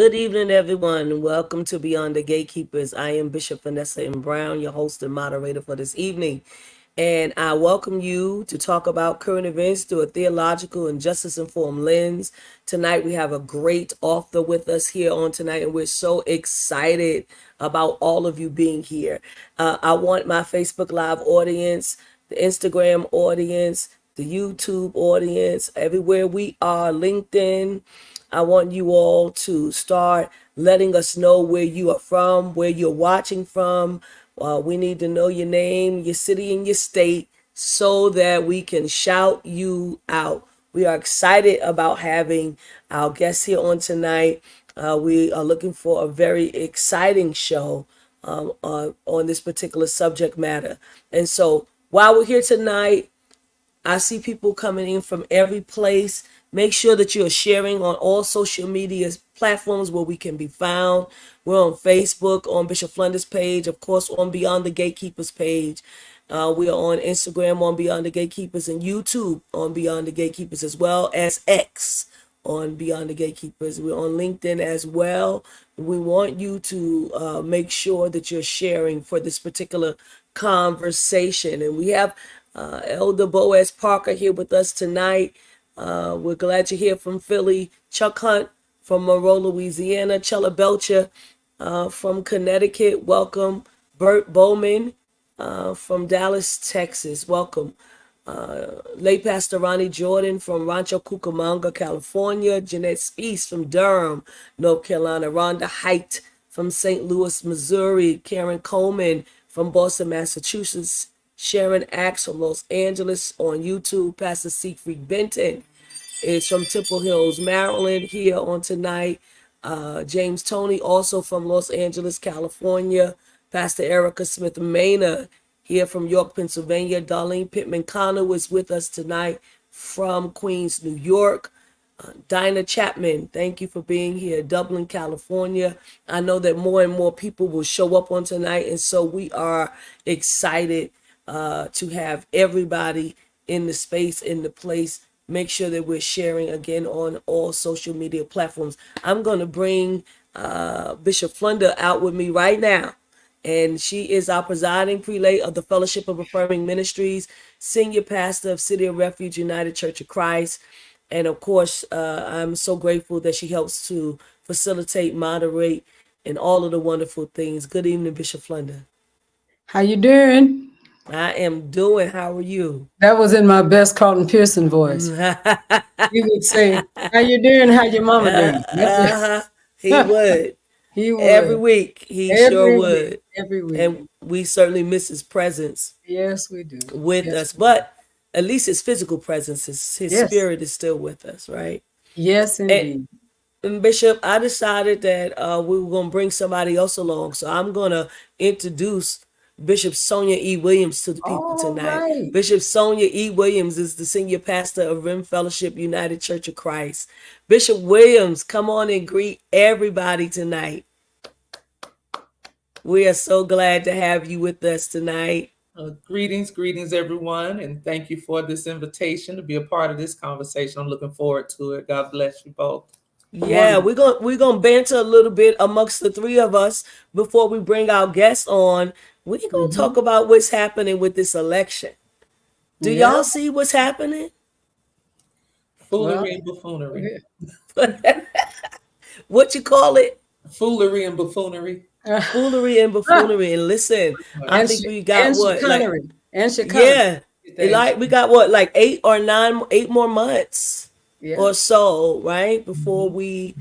Good evening, everyone. Welcome to Beyond the Gatekeepers. I am Bishop Vanessa M. Brown, your host and moderator for this evening. And I welcome you to talk about current events through a theological and justice-informed lens. Tonight, we have a great author with us here on tonight, and we're so excited about all of you being here. I want my Facebook Live audience, the Instagram audience, the YouTube audience, everywhere we are, LinkedIn. I want you all to start letting us know where you are from, where you're watching from. We need to know your name, your city, and your state so that we can shout you out. We are excited about having our guests here on tonight. We are looking for a very exciting show on this particular subject matter. And so while we're here tonight, I see people coming in from every place. Make sure that you're sharing on all social media platforms where we can be found. We're on Facebook, on Bishop Flunder's page, of course, on Beyond the Gatekeepers page. We are on Instagram on Beyond the Gatekeepers and YouTube on Beyond the Gatekeepers, as well as X on Beyond the Gatekeepers. We're on LinkedIn as well. We want you to make sure that you're sharing for this particular conversation. And we have Elder Boaz Parker here with us tonight. We're glad to hear from Philly. Chuck Hunt from Monroe, Louisiana. Chella Belcher from Connecticut. Welcome. Bert Bowman from Dallas, Texas. Welcome. Lay Pastor Ronnie Jordan from Rancho Cucamonga, California. Jeanette Spees from Durham, North Carolina. Rhonda Height from St. Louis, Missouri. Karen Coleman from Boston, Massachusetts. Sharon Axe from Los Angeles on YouTube. Pastor Siegfried Benton is from Temple Hills, Maryland, here on tonight. James Tony, also from Los Angeles, California. Pastor Erica Smith Mena, here from York, Pennsylvania. Darlene Pittman Connor is with us tonight from Queens, New York. Dinah Chapman, thank you for being here. Dublin, California. I know that more and more people will show up on tonight, and so we are excited to have everybody in the space, in the place. Make sure that we're sharing again on all social media platforms. I'm going to bring Bishop Flunder out with me right now. And she is our presiding prelate of the Fellowship of Affirming Ministries, senior pastor of City of Refuge United Church of Christ. And of course, I'm so grateful that she helps to facilitate, moderate, and all of the wonderful things. Good evening, Bishop Flunder. How you doing? I am doing. How are you? That was in my best Carlton Pearson voice. You would say, "How you doing? How your mama doing?" He would. He would. Every week. He sure would. Every week. And we certainly miss his presence. Yes, we do. With us. But at least his physical presence, his spirit is still with us, right? Yes, indeed. And Bishop, I decided that we were going to bring somebody else along. So I'm going to introduce Bishop Sonia E. Williams to the people tonight. Right. Bishop Sonia E. Williams is the senior pastor of Rim Fellowship United Church of Christ. Bishop Williams, come on and greet everybody tonight. We are so glad to have you with us tonight. Greetings, everyone, and thank you for this invitation to be a part of this conversation. I'm looking forward to it. God bless you both. Yeah, we're gonna banter a little bit amongst the three of us before we bring our guests on. We're gonna talk about what's happening with this election. Do y'all see what's happening? Foolery and buffoonery. What you call it? Foolery and buffoonery. Foolery and buffoonery. And listen, I think we got what, like, yeah, like we got what, like 8 more months or so, right, before we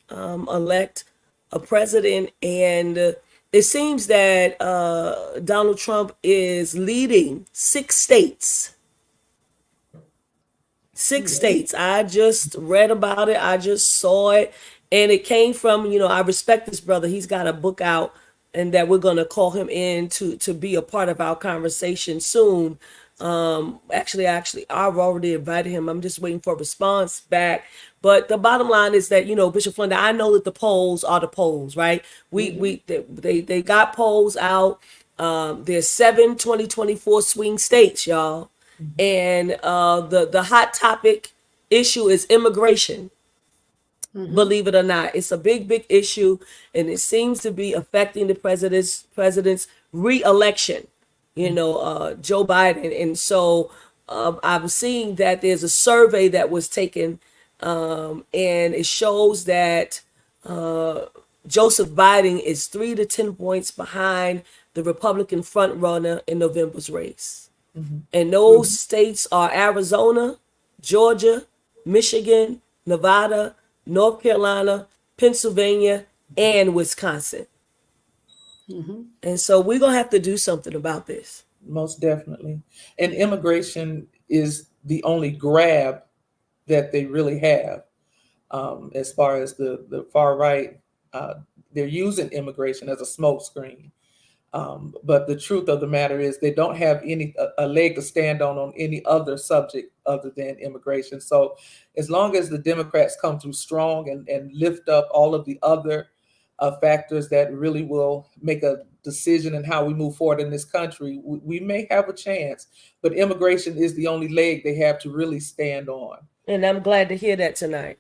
elect a president. And it seems that Donald Trump is leading 6 states. 6 states. I just read about it. I just saw it. And it came from, I respect this brother. He's got a book out, and that we're going to call him in to be a part of our conversation soon. Actually, I've already invited him. I'm just waiting for a response back. But the bottom line is that, Bishop Flunder, I know that the polls are the polls, right? They got polls out. There's 7 2024 swing states, y'all. And the hot topic issue is immigration. Believe it or not, it's a big issue, and it seems to be affecting the president's re-election. Joe Biden, and so I'm seeing that there's a survey that was taken, and it shows that Joseph Biden is 3 to 10 points behind the Republican frontrunner in November's race. And those states are Arizona, Georgia, Michigan, Nevada, North Carolina, Pennsylvania, and Wisconsin. And so we're going to have to do something about this. Most definitely. And immigration is the only grab that they really have. As far as the far right, they're using immigration as a smokescreen. But the truth of the matter is they don't have a leg to stand on any other subject other than immigration. So as long as the Democrats come through strong and lift up all of the other factors that really will make a decision in how we move forward in this country, we may have a chance. But immigration is the only leg they have to really stand on. And I'm glad to hear that tonight.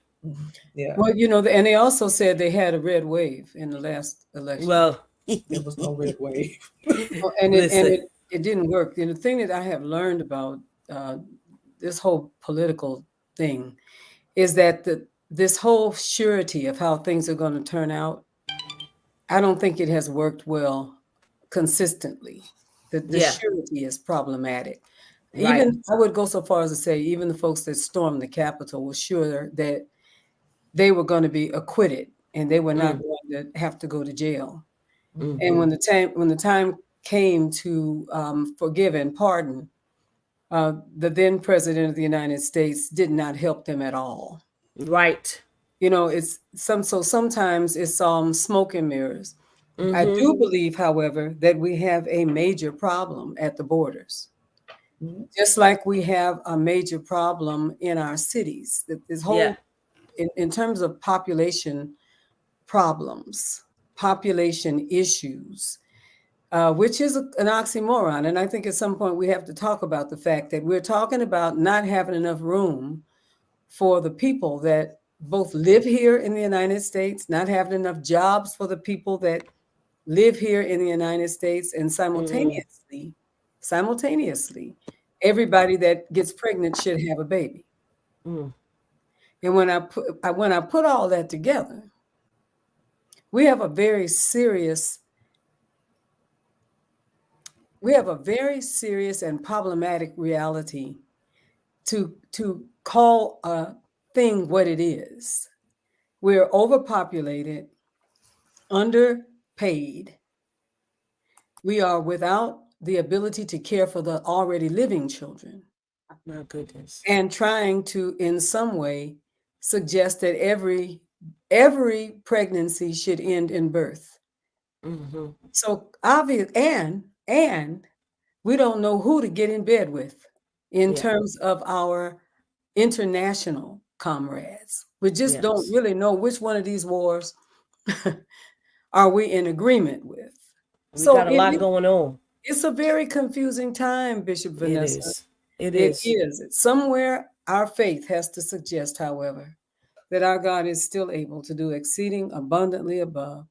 Yeah. Well, and they also said they had a red wave in the last election. Well, there was no red wave. and it didn't work. And the thing that I have learned about this whole political thing is that this whole surety of how things are going to turn out, I don't think it has worked well consistently. The surety is problematic. Right. Even I would go so far as to say even the folks that stormed the Capitol were sure that they were going to be acquitted and they were not going to have to go to jail. And when the time came to forgive and pardon, the then president of the United States did not help them at all. Right. It's sometimes it's smoke and mirrors. I do believe, however, that we have a major problem at the borders, just like we have a major problem in our cities. This whole, in terms of population problems, population issues, which is an oxymoron. And I think at some point we have to talk about the fact that we're talking about not having enough room for the people that both live here in the United States, not having enough jobs for the people that live here in the United States, and simultaneously, everybody that gets pregnant should have a baby. And when I put all that together, we have a very serious and problematic reality to call a thing what it is. We're overpopulated, underpaid. We are without the ability to care for the already living children. My goodness. And trying to, in some way, suggest that every pregnancy should end in birth. So obvious, and we don't know who to get in bed with in terms of our international comrades. We just don't really know which one of these wars are we in agreement with. We got a lot going on. It's a very confusing time, Bishop Vanessa. It is. Somewhere our faith has to suggest, however, that our God is still able to do exceeding abundantly above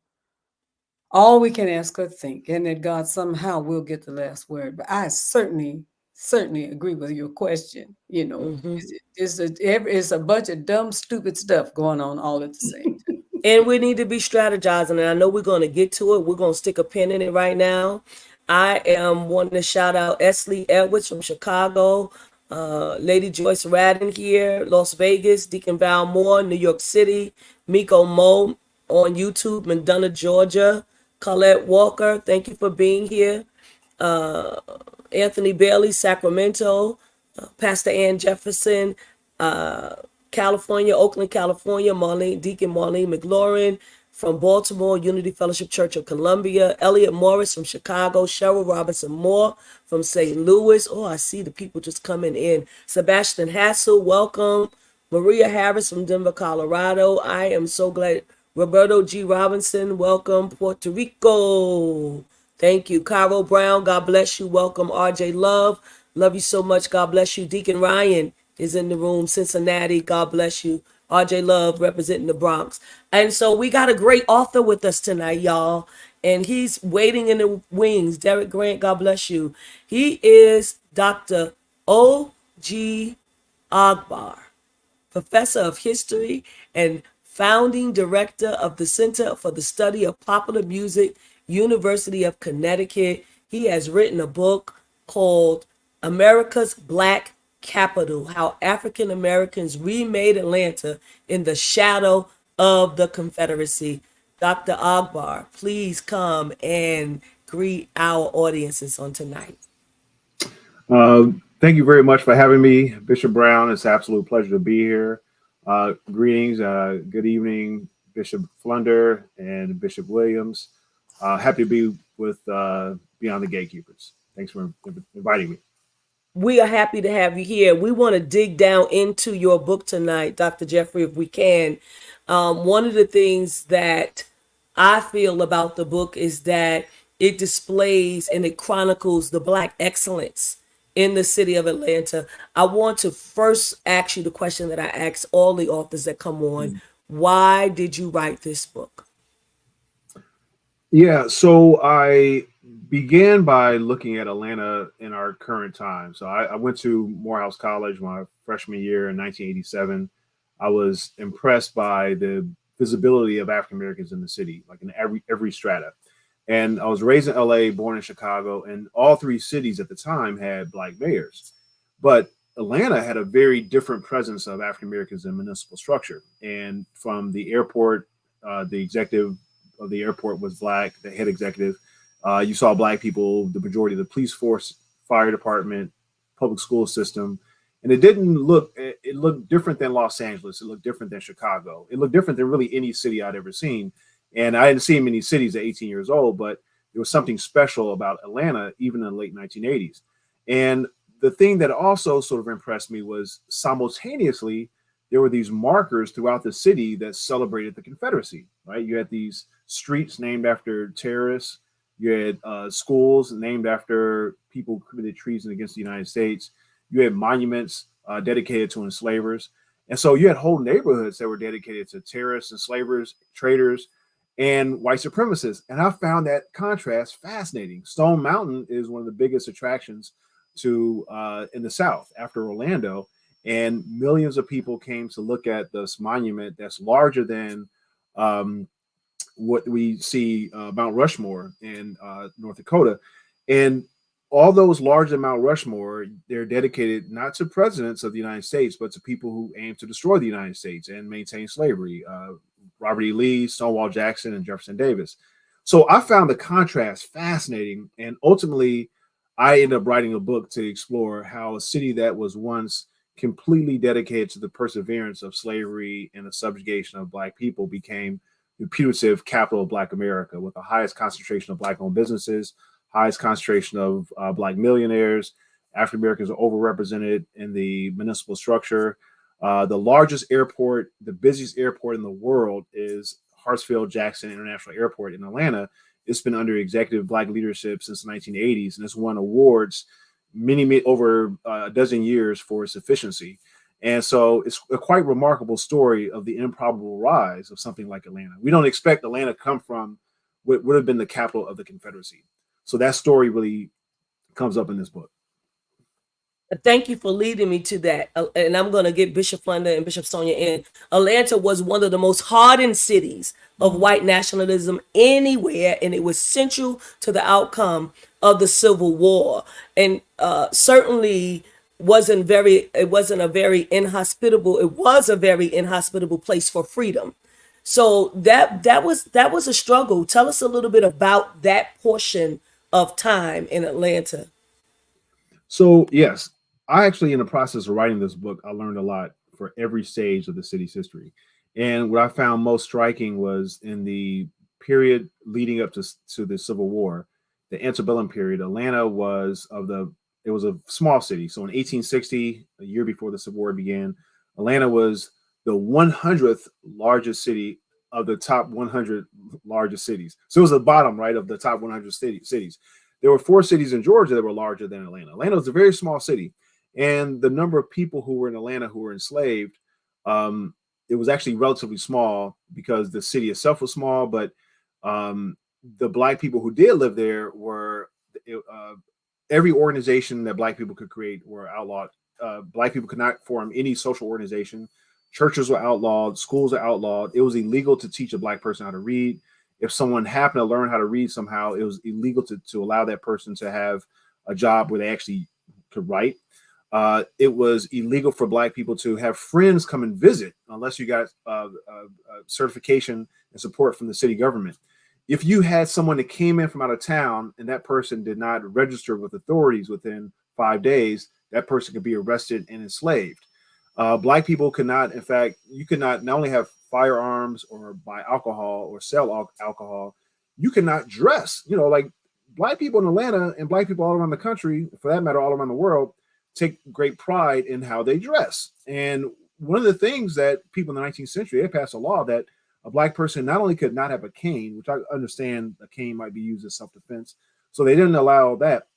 all we can ask or think, and that God somehow will get the last word. But I certainly agree with your question. It's a bunch of dumb, stupid stuff going on all at the same time. And we need to be strategizing. And I know we're going to get to it. We're going to stick a pin in it right now. I am wanting to shout out Esley Edwards from Chicago, Lady Joyce Radden here, Las Vegas, Deacon Val Moore, New York City, Miko Mo on YouTube, Mendana, Georgia, Colette Walker, thank you for being here. Anthony Bailey, Sacramento, Pastor Ann Jefferson, California, Oakland, California, Deacon Marlene McLaurin from Baltimore, Unity Fellowship Church of Columbia, Elliot Morris from Chicago, Cheryl Robinson Moore from St. Louis. Oh, I see the people just coming in. Sebastian Hassel, welcome. Maria Harris from Denver, Colorado. I am so glad. Roberto G. Robinson, welcome. Puerto Rico. Thank you. Caro Brown, God bless you. Welcome. RJ Love, love you so much. God bless you. Deacon Ryan is in the room. Cincinnati, God bless you. RJ Love representing the Bronx. And so we got a great author with us tonight, y'all. And he's waiting in the wings. Derek Grant, God bless you. He is Dr. O.G. Ogbar, professor of history and founding director of the Center for the Study of Popular Music, University of Connecticut. He has written a book called America's Black Capital: How African Americans Remade Atlanta in the Shadow of the Confederacy. Dr. Ogbar, please come and greet our audiences on tonight. Thank you very much for having me, Bishop Brown. It's an absolute pleasure to be here. Greetings, good evening, Bishop Flunder and Bishop Williams. Happy to be with Beyond the Gatekeepers. Thanks for inviting me. We are happy to have you here. We want to dig down into your book tonight, Dr. Jeffrey, if we can. One of the things that I feel about the book is that it displays and it chronicles the Black excellence in the city of Atlanta. I want to first ask you the question that I ask all the authors that come on. Why did you write this book? Yeah, so I began by looking at Atlanta in our current time. So I went to Morehouse College my freshman year in 1987. I was impressed by the visibility of African Americans in the city, like in every strata. And I was raised in LA, born in Chicago, and all three cities at the time had Black mayors. But Atlanta had a very different presence of African Americans in municipal structure. And from the airport, the executive of the airport was Black, the head executive. You saw Black people, the majority of the police force, fire department, public school system. And it looked different than Los Angeles. It looked different than Chicago. It looked different than really any city I'd ever seen. And I hadn't seen many cities at 18 years old, but there was something special about Atlanta, even in the late 1980s. And the thing that also sort of impressed me was simultaneously, there were these markers throughout the city that celebrated the Confederacy, right? You had these streets named after terrorists. You had schools named after people who committed treason against the United States. You had monuments dedicated to enslavers. And so you had whole neighborhoods that were dedicated to terrorists, enslavers, traitors, and white supremacists. And I found that contrast fascinating. Stone Mountain is one of the biggest attractions to in the South after Orlando. And millions of people came to look at this monument that's larger than what we see Mount Rushmore in North Dakota. And all those larger than Mount Rushmore, they're dedicated not to presidents of the United States, but to people who aim to destroy the United States and maintain slavery. Robert E. Lee, Stonewall Jackson, and Jefferson Davis. So I found the contrast fascinating. And ultimately, I ended up writing a book to explore how a city that was once completely dedicated to the perseverance of slavery and the subjugation of Black people became the putative capital of Black America, with the highest concentration of Black-owned businesses, highest concentration of Black millionaires. African Americans are overrepresented in the municipal structure. The largest airport, the busiest airport in the world, is Hartsfield-Jackson International Airport in Atlanta. It's been under executive Black leadership since the 1980s, and it's won awards over a dozen years for its efficiency. And so it's a quite remarkable story of the improbable rise of something like Atlanta. We don't expect Atlanta to come from what would have been the capital of the Confederacy. So that story really comes up in this book. Thank you for leading me to that. And I'm going to get Bishop Flunder and Bishop Sonia in. Atlanta was one of the most hardened cities of white nationalism anywhere, and it was central to the outcome of the Civil War. And certainly it was a very inhospitable place for freedom. So that was a struggle. Tell us a little bit about that portion of time in Atlanta. So yes, I actually, in the process of writing this book, I learned a lot for every stage of the city's history. And what I found most striking was in the period leading up to the Civil War, the antebellum period. Atlanta was it was a small city. So in 1860, a year before the Civil War began, Atlanta was the 100th largest city of the top 100 largest cities. So it was the bottom, right, of the top 100 cities. There were 4 cities in Georgia that were larger than Atlanta. Atlanta was a very small city. And the number of people who were in Atlanta who were enslaved it was actually relatively small because the city itself was small, but the Black people who did live there were every organization that Black people could create were outlawed. Black people could not form any social organization. Churches were outlawed. Schools were outlawed. It was illegal to teach a Black person how to read. If someone happened to learn how to read somehow, it was illegal to allow that person to have a job where they actually could write. It was illegal for Black people to have friends come and visit unless you got certification and support from the city government. If you had someone that came in from out of town and that person did not register with authorities within 5 days, that person could be arrested and enslaved. Black people could not, in fact, you could not only have firearms or buy alcohol or sell alcohol, you could not dress. Like Black people in Atlanta and Black people all around the country, for that matter, all around the world, take great pride in how they dress. And one of the things that people in the 19th century, they passed a law that a Black person not only could not have a cane, which I understand a cane might be used as self-defense, so they didn't allow that,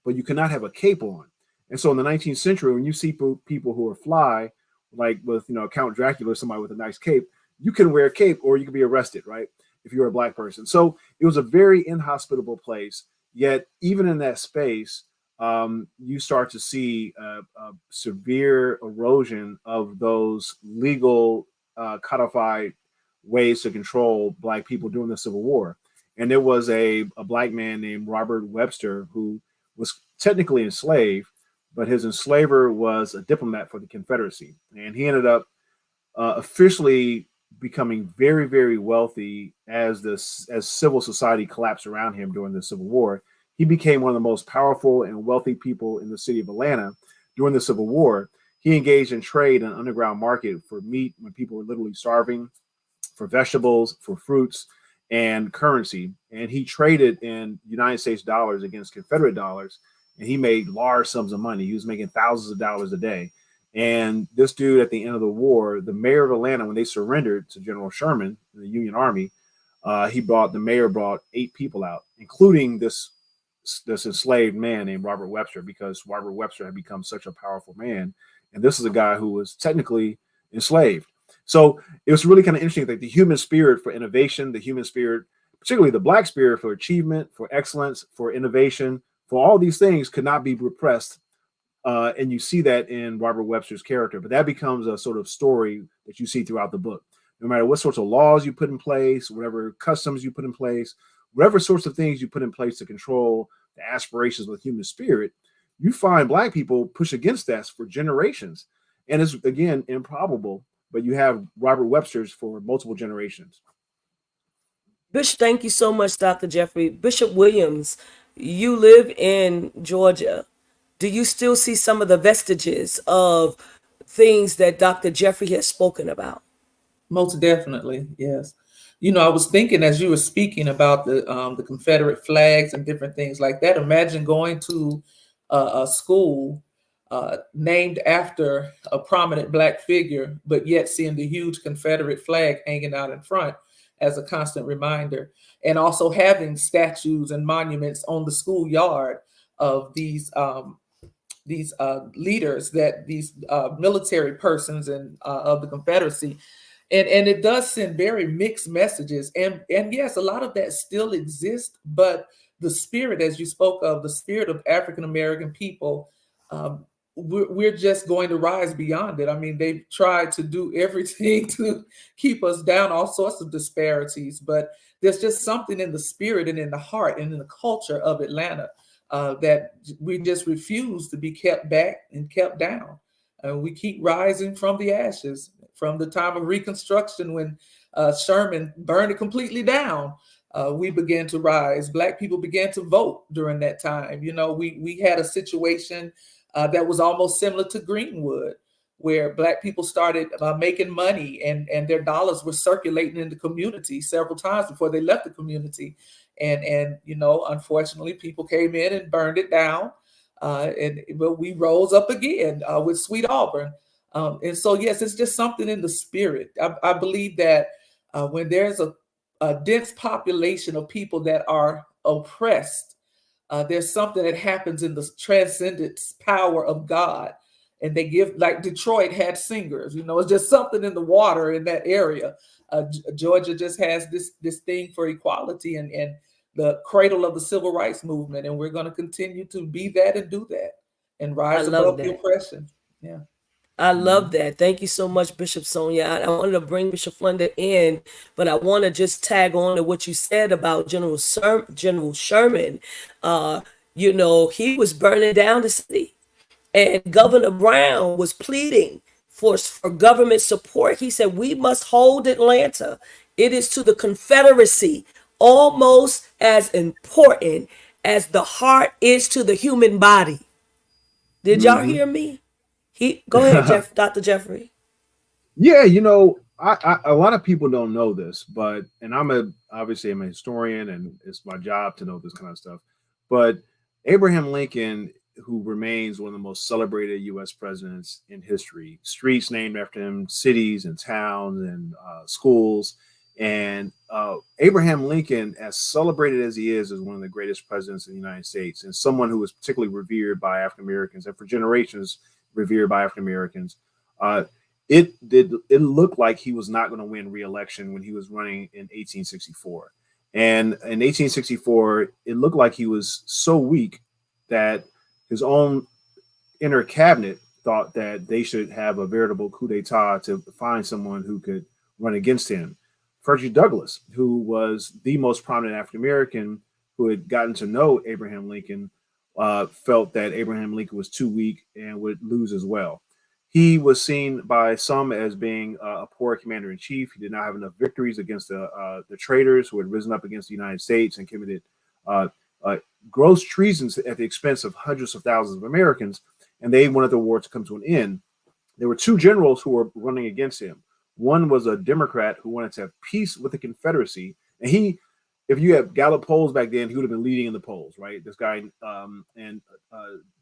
but you cannot have a cape on. And so in the 19th century, when you see people who are fly, like with Count Dracula or somebody with a nice cape, you can wear a cape or you can be arrested, right? If you're a Black person. So it was a very inhospitable place. Yet even in that space, you start to see a severe erosion of those legal codified ways to control Black people during the Civil War. And there was a Black man named Robert Webster who was technically enslaved, but his enslaver was a diplomat for the Confederacy. And he ended up officially becoming very, very wealthy as civil society collapsed around him during the Civil War. He became one of the most powerful and wealthy people in the city of Atlanta during the Civil War. He engaged in trade and underground market for meat when people were literally starving, for vegetables, for fruits, and currency. And he traded in United States dollars against Confederate dollars, and he made large sums of money. He was making thousands of dollars a day. And this dude, at the end of the war, the mayor of Atlanta, when they surrendered to General Sherman, the Union Army, the mayor brought 8 people out, including this enslaved man named Robert Webster, because Robert Webster had become such a powerful man. And this is a guy who was technically enslaved. So it was really kind of interesting that the human spirit for innovation, the human spirit, particularly the Black spirit for achievement, for excellence, for innovation, for all these things could not be repressed. And you see that in Robert Webster's character, but that becomes a sort of story that you see throughout the book. No matter what sorts of laws you put in place, whatever customs you put in place, whatever sorts of things you put in place to control the aspirations of the human spirit, you find Black people push against that for generations. And it's, again, improbable, but you have Robert Webster's for multiple generations. Bishop, thank you so much, Dr. Jeffrey. Bishop Williams, you live in Georgia. Do you still see some of the vestiges of things that Dr. Jeffrey has spoken about? Most definitely, yes. I was thinking as you were speaking about the Confederate flags and different things like that. Imagine going to a school named after a prominent Black figure, but yet seeing the huge Confederate flag hanging out in front as a constant reminder, and also having statues and monuments on the schoolyard of these leaders, that these military persons and of the Confederacy. And it does send very mixed messages. And yes, a lot of that still exists, but the spirit, as you spoke of, the spirit of African-American people, we're just going to rise beyond it. I mean, they've tried to do everything to keep us down, all sorts of disparities, but there's just something in the spirit and in the heart and in the culture of Atlanta that we just refuse to be kept back and kept down. We keep rising from the ashes. From the time of Reconstruction, when Sherman burned it completely down, we began to rise. Black people began to vote during that time. We had a situation that was almost similar to Greenwood, where Black people started making money, and their dollars were circulating in the community several times before they left the community. And unfortunately, people came in and burned it down. But we rose up again with Sweet Auburn. And so, yes, it's just something in the spirit. I believe that when there's a dense population of people that are oppressed, there's something that happens in the transcendent power of God. and they give, like Detroit had singers. It's just something in the water in that area. Georgia just has this thing for equality and the cradle of the civil rights movement, and we're going to continue to be that and do that and I rise love above the that. oppression. Yeah. I Mhm. love that. Thank you so much, Bishop Sonia. I wanted to bring Bishop Flunder in, but I want to just tag on to what you said about General Sherman. Uh, he was burning down the city, and Governor Brown was pleading for government support. He said, "We must hold Atlanta. It is to the Confederacy almost as important as the heart is to the human body." Did y'all Mhm. hear me? Go ahead, Dr. Jeffrey. Yeah, a lot of people don't know this, but and obviously I'm a historian, and it's my job to know this kind of stuff. But Abraham Lincoln, who remains one of the most celebrated U.S. presidents in history, streets named after him, cities and towns and schools, and Abraham Lincoln, as celebrated as he is one of the greatest presidents in the United States, and someone who was particularly revered by African Americans and for generations revered by African Americans. Uh, it looked like he was not going to win re-election when he was running in 1864. And in 1864, it looked like he was so weak that his own inner cabinet thought that they should have a veritable coup d'etat to find someone who could run against him. Frederick Douglass, who was the most prominent African American who had gotten to know Abraham Lincoln, felt that Abraham Lincoln was too weak and would lose as well. He was seen by some as being a poor commander in chief. He did not have enough victories against the traitors who had risen up against the United States and committed uh, uh, gross treason at the expense of hundreds of thousands of Americans, and they wanted the war to come to an end. There were two generals who were running against him. One was a Democrat who wanted to have peace with the Confederacy, and if you had Gallup polls back then, he would have been leading in the polls, right? This guy and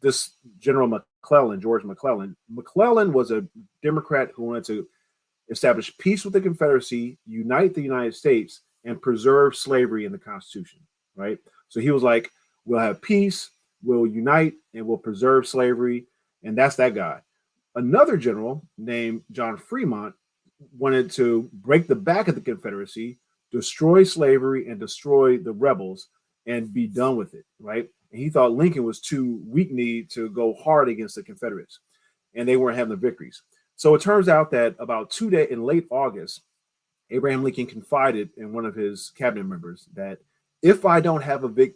this General McClellan, George McClellan. McClellan was a Democrat who wanted to establish peace with the Confederacy, unite the United States, and preserve slavery in the Constitution, right? So he was like, we'll have peace, we'll unite, and we'll preserve slavery. And that's that guy. Another general named John Fremont wanted to break the back of the Confederacy, destroy slavery, and destroy the rebels and be done with it, right? And he thought Lincoln was too weak-kneed to go hard against the Confederates, and they weren't having the victories. So it turns out that about 2 days in late August, Abraham Lincoln confided in one of his cabinet members that if I don't have a big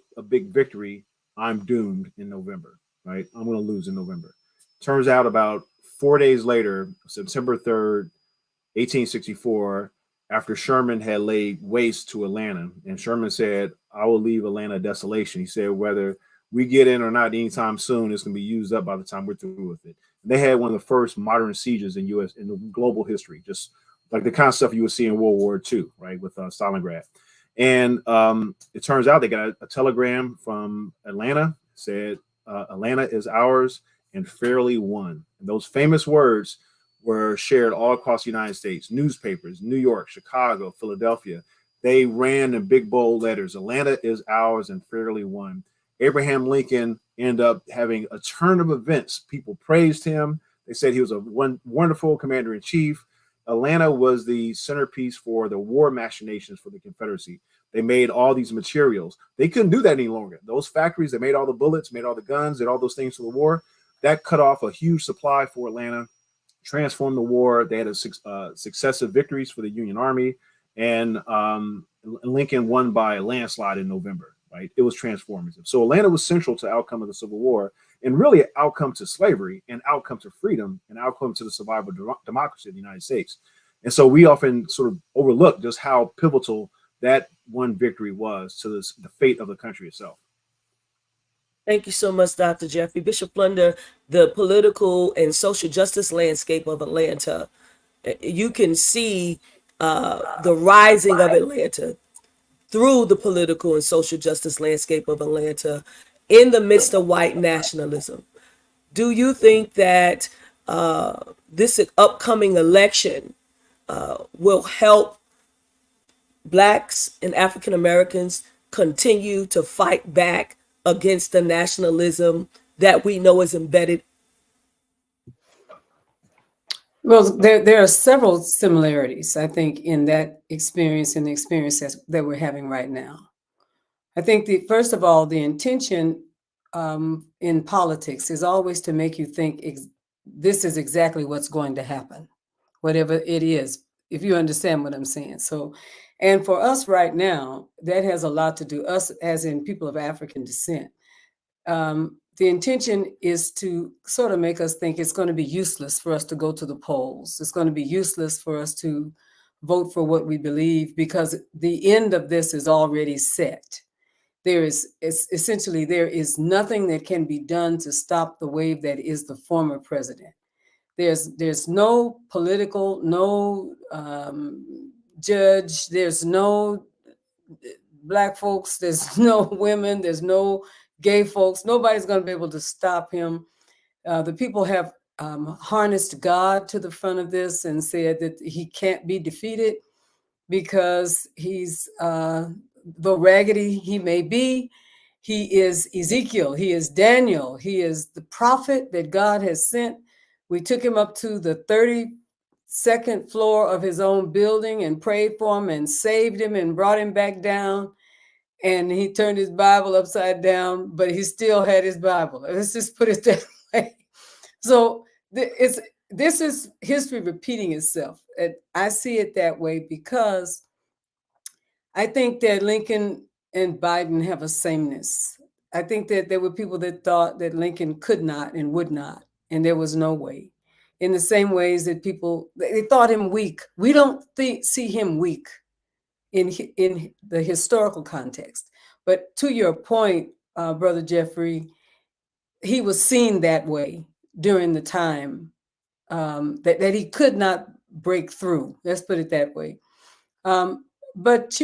victory, I'm doomed in November, right? I'm going to lose in November. Turns out about 4 days later, September 3rd, 1864, after Sherman had laid waste to Atlanta, and Sherman said, I will leave Atlanta a desolation. He said, whether we get in or not anytime soon, it's going to be used up by the time we're through with it. And they had one of the first modern sieges in the global history, just like the kind of stuff you would see in World War II, right, with Stalingrad. And it turns out they got a telegram from Atlanta, said, Atlanta is ours, and fairly won. And those famous words were shared all across the United States, newspapers, New York, Chicago, Philadelphia. They ran in big bold letters, Atlanta is ours and fairly won. Abraham Lincoln ended up having a turn of events. People praised him. They said he was a wonderful commander in chief. Atlanta was the centerpiece for the war machinations for the Confederacy. They made all these materials. They couldn't do that any longer. Those factories that made all the bullets, made all the guns, did all those things for the war, that cut off a huge supply for Atlanta, transformed the war. They had successive victories for the Union Army, and Lincoln won by a landslide in November. Right, it was transformative. So Atlanta was central to the outcome of the Civil War, and really an outcome to slavery, and outcome to freedom, and outcome to the survival of democracy in the United States. And so we often sort of overlook just how pivotal that one victory was to the fate of the country itself. Thank you so much, Dr. Jeffrey. Bishop Flunder, the political and social justice landscape of Atlanta. You can see the rising of Atlanta through the political and social justice landscape of Atlanta in the midst of white nationalism. Do you think that this upcoming election will help Blacks and African Americans continue to fight back against the nationalism that we know is embedded? Well, there are several similarities, I think, in that experience and the experience that we're having right now. I think first of all, the intention in politics is always to make you think this is exactly what's going to happen, whatever it is, if you understand what I'm saying. So, and for us right now, that has a lot to do, us as in people of African descent. The intention is to sort of make us think it's going to be useless for us to go to the polls. It's going to be useless for us to vote for what we believe, because the end of this is already set. There is nothing that can be done to stop the wave that is the former president. There's no political, no judge, there's no Black folks, there's no women, there's no gay folks. Nobody's going to be able to stop him. The people have harnessed God to the front of this and said that he can't be defeated because he's, though raggedy he may be, he is Ezekiel, he is Daniel, he is the prophet that God has sent. We took him up to the 32nd floor of his own building and prayed for him and saved him and brought him back down. And he turned his Bible upside down, but he still had his Bible. Let's just put it that way. So this is history repeating itself. And I see it that way because I think that Lincoln and Biden have a sameness. I think that there were people that thought that Lincoln could not and would not, and there was no way. In the same ways that people, they thought him weak. We don't see him weak in the historical context. But to your point, Brother Jeffrey, he was seen that way during the time that he could not break through. Let's put it that way. But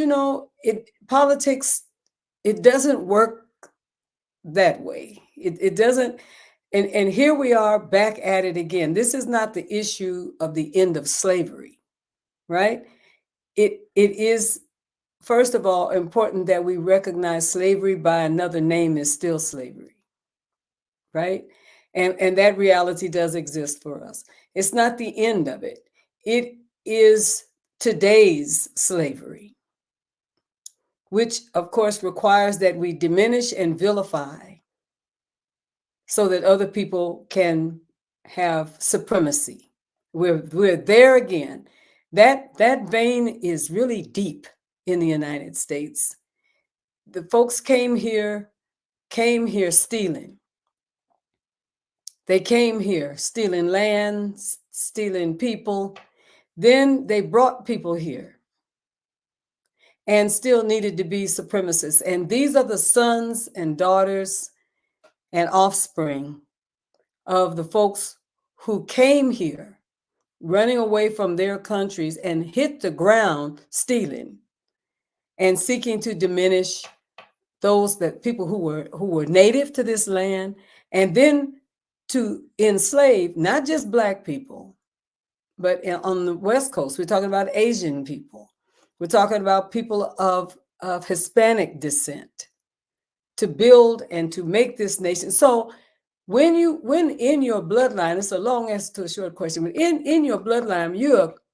politics, it doesn't work that way. It doesn't. And here we are back at it again. This is not the issue of the end of slavery, right? It is, first of all, important that we recognize slavery by another name is still slavery, right? And that reality does exist for us. It's not the end of it. It is today's slavery, which of course requires that we diminish and vilify so that other people can have supremacy. We're there again. That vein is really deep in the United States. The folks came here stealing. They came here stealing land, stealing people. Then they brought people here and still needed to be supremacists. And these are the sons and daughters and offspring of the folks who came here running away from their countries and hit the ground stealing and seeking to diminish those people who were native to this land, and then to enslave not just Black people, but on the West Coast, we're talking about Asian people. We're talking about people of Hispanic descent to build and to make this nation. So when in your bloodline, it's a long answer to a short question, but in your bloodline,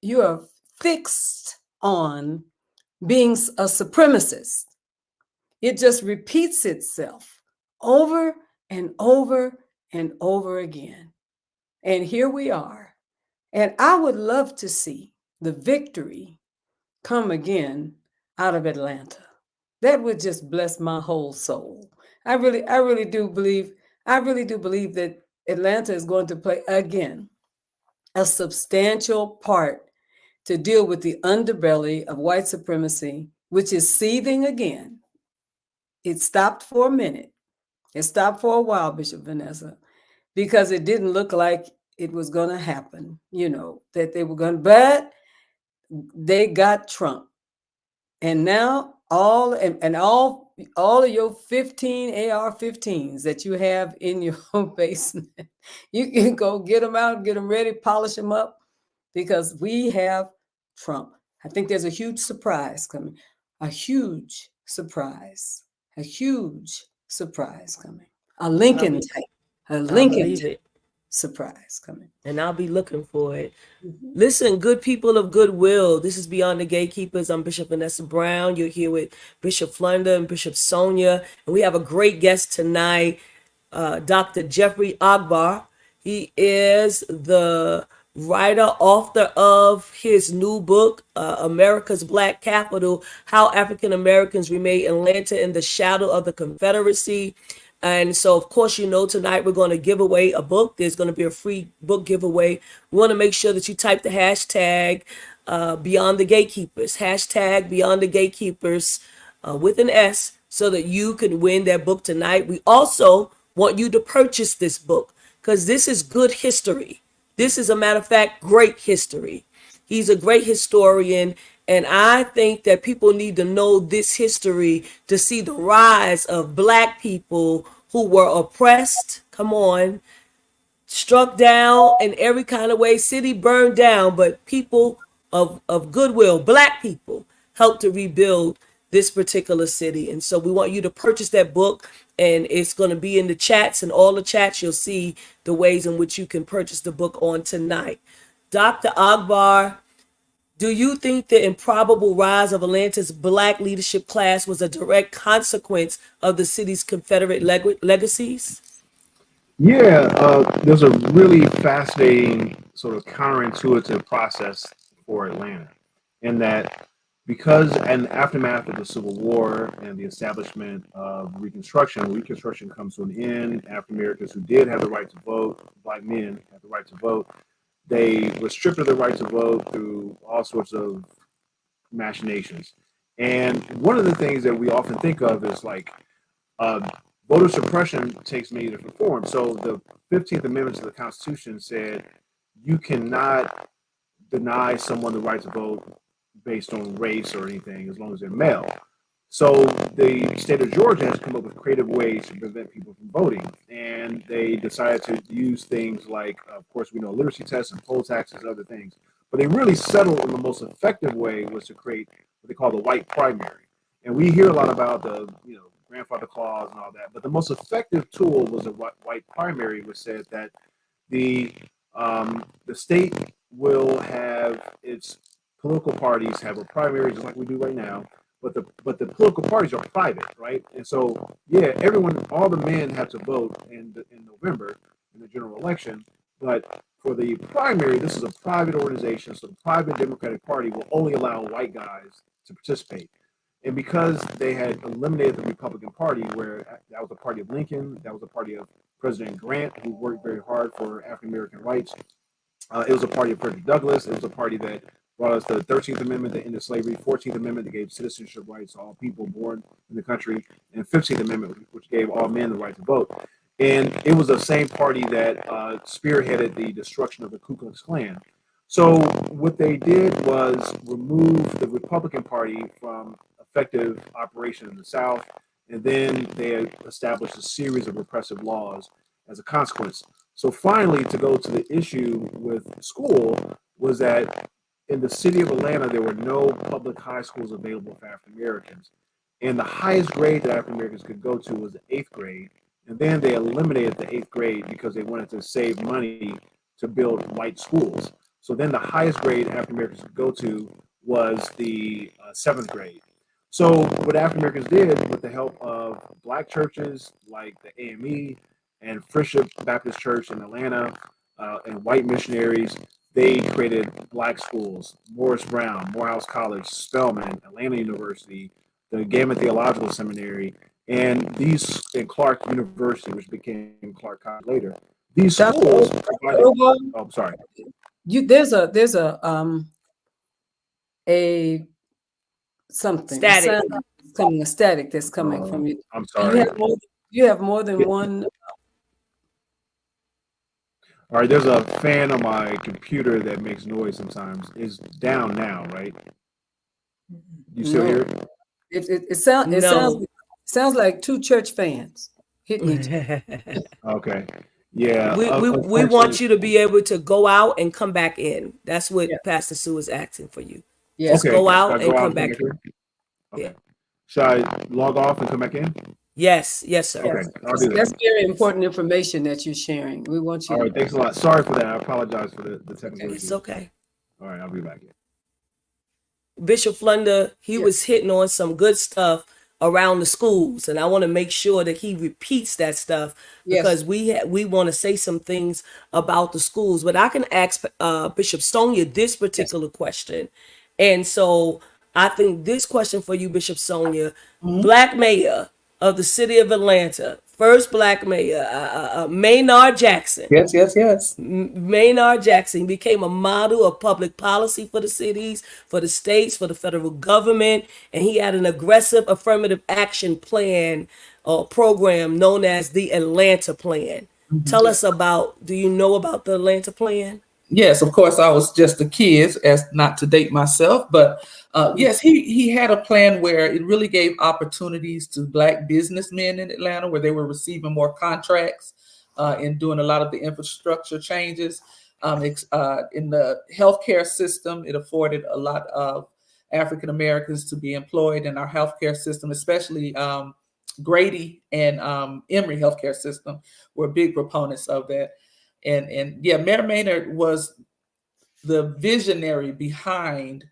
you are fixed on being a supremacist. It just repeats itself over and over and over again. And here we are. And I would love to see the victory come again out of Atlanta. That would just bless my whole soul. I really do believe that Atlanta is going to play again a substantial part to deal with the underbelly of white supremacy, which is seething again. It stopped for a minute. It stopped for a while, Bishop Vanessa, because it didn't look like it was going to happen, that they were going to, but they got Trump. And now all of your 15 AR-15s that you have in your basement, you can go get them out, get them ready, polish them up, because we have Trump. I think there's a huge surprise coming, a huge surprise coming, a Lincoln type, I believe it. surprise coming. And I'll be looking for it. Mhm. Listen, good people of goodwill. This is Beyond the Gatekeepers. I'm Bishop Vanessa Brown. You're here with Bishop Flunder and Bishop Sonia. And we have a great guest tonight, Dr. Jeffrey Ogbar. He is the writer, author of his new book, America's Black Capital, How African Americans Remade Atlanta in the Shadow of the Confederacy. And so, of course, tonight we're going to give away a book. There's going to be a free book giveaway. We want to make sure that you type the hashtag Beyond the Gatekeepers, hashtag Beyond the Gatekeepers with an S, so that you can win that book tonight. We also want you to purchase this book because this is good history. This is, a matter of fact, great history. He's a great historian, and I think that people need to know this history to see the rise of Black people who were oppressed, come on, struck down in every kind of way, city burned down, but people of goodwill, Black people, helped to rebuild this particular city. And so we want you to purchase that book, and it's going to be in the chats, and all the chats you'll see the ways in which you can purchase the book on tonight. Dr. Ogbar, do you think the improbable rise of Atlanta's Black leadership class was a direct consequence of the city's Confederate legacies? Yeah, there's a really fascinating sort of counterintuitive process for Atlanta, in that because in the aftermath of the Civil War and the establishment of Reconstruction comes to an end. African Americans who did have the right to vote, Black men had the right to vote, they were stripped of their right to vote through all sorts of machinations. And one of the things that we often think of is like uh, voter suppression takes many different forms. So the 15th Amendment to the Constitution said you cannot deny someone the right to vote based on race or anything as long as they're male. So the state of Georgia has come up with creative ways to prevent people from voting. And they decided to use things like, of course, we know literacy tests and poll taxes, other things. But they really settled in the most effective way was to create what they call the white primary. And we hear a lot about the, grandfather clause and all that. But the most effective tool was a white primary, which said that the state will have its political parties have a primary just like we do right now, but the political parties are private, right? And so all the men have to vote in November in the general election, but for the primary, this is a private organization, so the private Democratic Party will only allow white guys to participate. And because they had eliminated the Republican Party, where that was the party of Lincoln, that was the party of President Grant, who worked very hard for African American rights. It was a party of Frederick Douglass. It was a party that brought us the 13th Amendment that ended slavery, 14th Amendment that gave citizenship rights to all people born in the country, and 15th Amendment, which gave all men the right to vote. And it was the same party that spearheaded the destruction of the Ku Klux Klan. So what they did was remove the Republican Party from effective operation in the South, and then they established a series of repressive laws as a consequence. So finally, to go to the issue with school, was that in the city of Atlanta, there were no public high schools available for African Americans. And the highest grade that African Americans could go to was the 8th grade. And then they eliminated the 8th grade because they wanted to save money to build white schools. So then the highest grade African Americans could go to was the 7th grade. So what African Americans did, with the help of Black churches like the AME and Friendship Baptist Church in Atlanta, and white missionaries, they created Black schools: Morris Brown, Morehouse College, Spelman, Atlanta University, the Gamma Theological Seminary, and Clark University, which became Clark College later. These schools provided. Oh, I'm sorry. There's a something, a Static. sound coming, a static that's coming from you. I'm sorry. You have more than one. All right, there's a fan on my computer that makes noise sometimes. It's down now, right? You still hear it? It sounds like two church fans hitting each other. Okay. Yeah. We want you to be able to go out and come back in. That's what Pastor Sue is asking for you. Yeah. Just go out and come back in. Okay. Yeah. Should I log off and come back in? Yes, yes, sir. Okay, Yes, I'll do that's that. very important information that you're sharing. We want you All to. right, thanks a lot. Sorry for that. I apologize for the technical Okay. It's issues. okay. All right, I'll be back. Bishop Flunder, he Yes. was hitting on some good stuff around the schools, and I want to make sure that he repeats that stuff Yes. because we want to say some things about the schools. But I can ask Bishop Sonia this Yes. particular question, and so I think this question for you, Bishop Sonia, Mhm. Black mayor of the city of Atlanta, first Black mayor, Maynard Jackson. Yes, yes, yes. Maynard Jackson became a model of public policy for the cities, for the states, for the federal government, and he had an aggressive affirmative action plan or program known as the Atlanta Plan. Mhm. Tell us about, do you know about the Atlanta Plan? Yes, of course, I was just a kid, as not to date myself, but yes, he had a plan where it really gave opportunities to Black businessmen in Atlanta, where they were receiving more contracts and doing a lot of the infrastructure changes. In the healthcare system, it afforded a lot of African Americans to be employed in our healthcare system, especially Grady and Emory healthcare system were big proponents of that. And yeah, Mayor Maynard was the visionary behind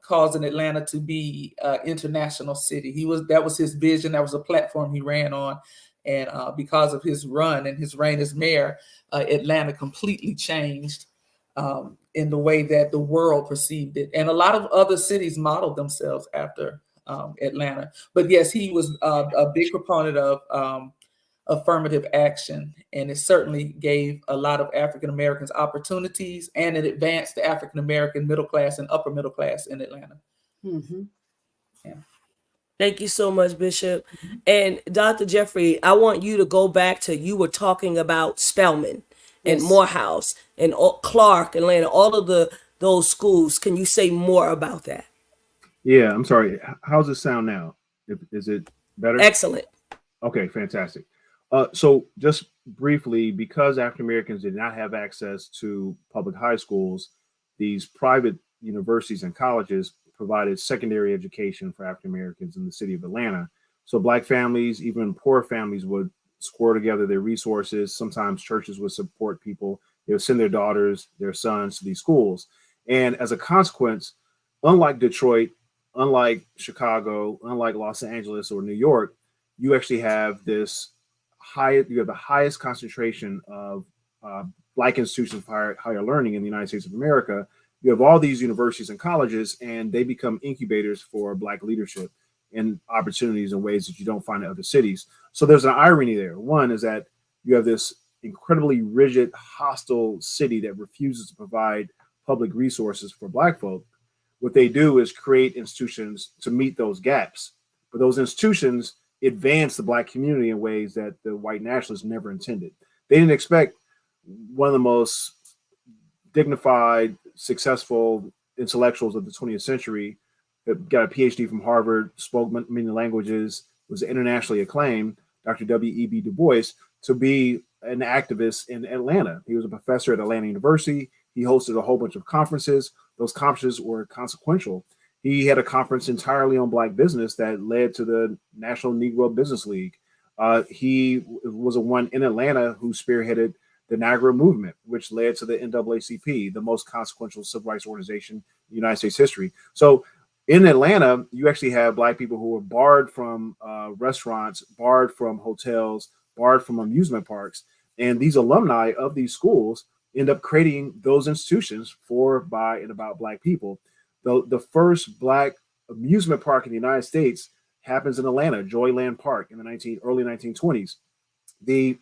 causing Atlanta to be an international city. That was his vision. That was a platform he ran on, and because of his run and his reign as mayor, Atlanta completely changed in the way that the world perceived it, and a lot of other cities modeled themselves after Atlanta. But yes, he was a big proponent of affirmative action, and it certainly gave a lot of African Americans opportunities, and it advanced the African American middle class and upper middle class in Atlanta. Mm-hmm. Yeah. Thank you so much, Bishop. And Dr. Jeffrey, I want you to go back to you were talking about Spelman and Yes. Morehouse and Clark, Atlanta, all of those schools. Can you say more about that? Yeah, I'm sorry. How's it sound now? Is it better? Excellent. Okay, fantastic. So just briefly, because African Americans did not have access to public high schools, these private universities and colleges provided secondary education for African Americans in the city of Atlanta. So Black families, even poor families, would score together their resources. Sometimes churches would support people. They would send their daughters, their sons to these schools. And as a consequence, unlike Detroit, unlike Chicago, unlike Los Angeles or New York, you actually have you have the highest concentration of Black institutions for higher learning in the United States of America. You have all these universities and colleges, and they become incubators for Black leadership and opportunities in ways that you don't find in other cities. So there's an irony there. One is that you have this incredibly rigid, hostile city that refuses to provide public resources for Black folk. What they do is create institutions to meet those gaps. But those institutions advance the Black community in ways that the white nationalists never intended. They didn't expect one of the most dignified, successful intellectuals of the 20th century, that got a PhD from Harvard, spoke many languages, was internationally acclaimed, Dr. W.E.B. Du Bois, to be an activist in Atlanta. He was a professor at Atlanta University. He hosted a whole bunch of conferences. Those conferences were consequential. He had a conference entirely on Black business that led to the National Negro Business League. He was the one in Atlanta who spearheaded the Niagara Movement, which led to the NAACP, the most consequential civil rights organization in United States history. So in Atlanta, you actually have Black people who were barred from restaurants, barred from hotels, barred from amusement parks. And these alumni of these schools end up creating those institutions for, by, and about Black people. The first Black amusement park in the United States happens in Atlanta, Joyland Park, in the early 1920s. The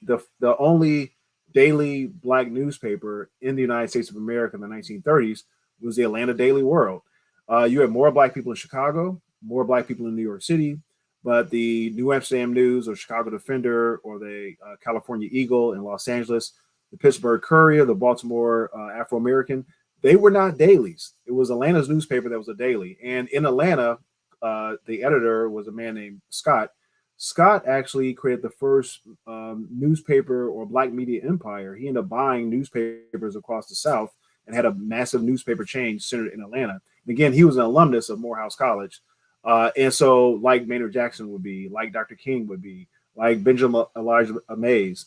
only daily Black newspaper in the United States of America in the 1930s was the Atlanta Daily World. You had more Black people in Chicago, more Black people in New York City, but the New Amsterdam News or Chicago Defender or the California Eagle in Los Angeles, the Pittsburgh Courier, the Baltimore Afro American, they were not dailies. It was Atlanta's newspaper that was a daily. And in Atlanta, the editor was a man named Scott. Scott actually created the first newspaper or Black media empire. He ended up buying newspapers across the South and had a massive newspaper chain centered in Atlanta. And again, he was an alumnus of Morehouse College. And so, like Maynard Jackson would be, like Dr. King would be, like Benjamin Elijah Mays,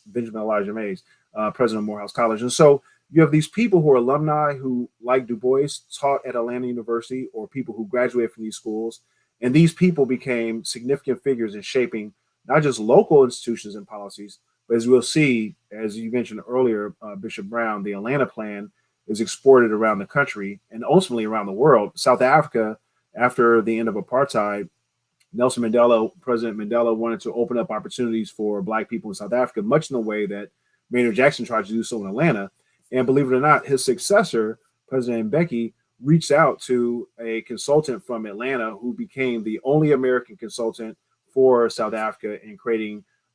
president of Morehouse College. And so you have these people who are alumni who, like Du Bois, taught at Atlanta University, or people who graduated from these schools. And these people became significant figures in shaping not just local institutions and policies, but as we'll see, as you mentioned earlier, Bishop Brown, the Atlanta plan is exported around the country and ultimately around the world. South Africa, after the end of apartheid, President Mandela wanted to open up opportunities for Black people in South Africa, much in the way that Maynard Jackson tried to do so in Atlanta. And believe it or not, his successor, President Mbeki, reached out to a consultant from Atlanta who became the only American consultant for South Africa in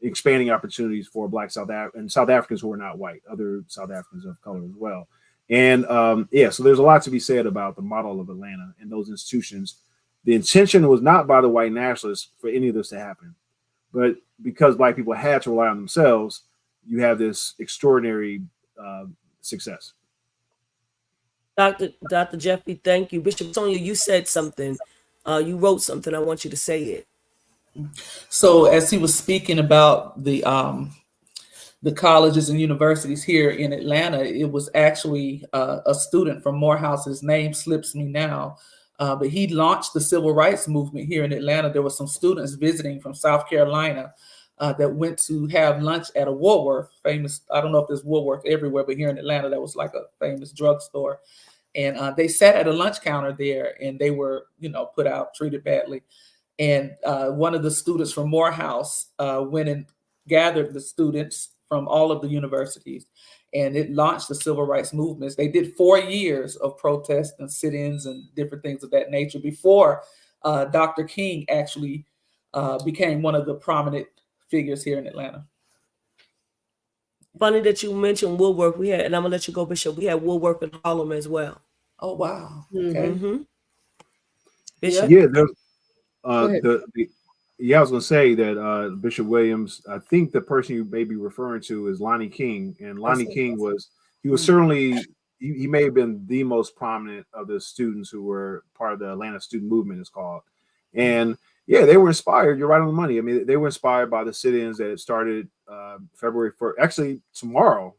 expanding opportunities for Black South Africans who are not white, other South Africans of color as well. And so there's a lot to be said about the model of Atlanta and those institutions. The intention was not by the white nationalists for any of this to happen, but because Black people had to rely on themselves, you have this extraordinary success. Dr. Jeffrey, thank you. Bishop Sonia, you said something. You wrote something. I want you to say it. So as he was speaking about the colleges and universities here in Atlanta, it was actually a student from Morehouse. His name slips me now, but he launched the civil rights movement here in Atlanta. There were some students visiting from South Carolina that went to have lunch at a Woolworth, famous. I don't know if there's Woolworth everywhere, but here in Atlanta, that was like a famous drugstore. And they sat at a lunch counter there, and they were, put out, treated badly. And one of the students from Morehouse went and gathered the students from all of the universities, and it launched the civil rights movements. They did 4 years of protests and sit-ins and different things of that nature before Dr. King actually became one of the prominent figures here in Atlanta. Funny that you mentioned Woolworth. And I'm gonna let you go, Bishop. We had Woolworth in Harlem as well. Oh wow! Okay. Mm-hmm. Bishop. Yeah, Go ahead. I was going to say that Bishop Williams, I think the person you may be referring to is Lonnie King, and Lonnie King was certainly, he may have been the most prominent of the students who were part of the Atlanta student movement, it's called. And yeah, they were inspired. You're right on the money. I mean, they were inspired by the sit-ins that had started February 1st, actually tomorrow,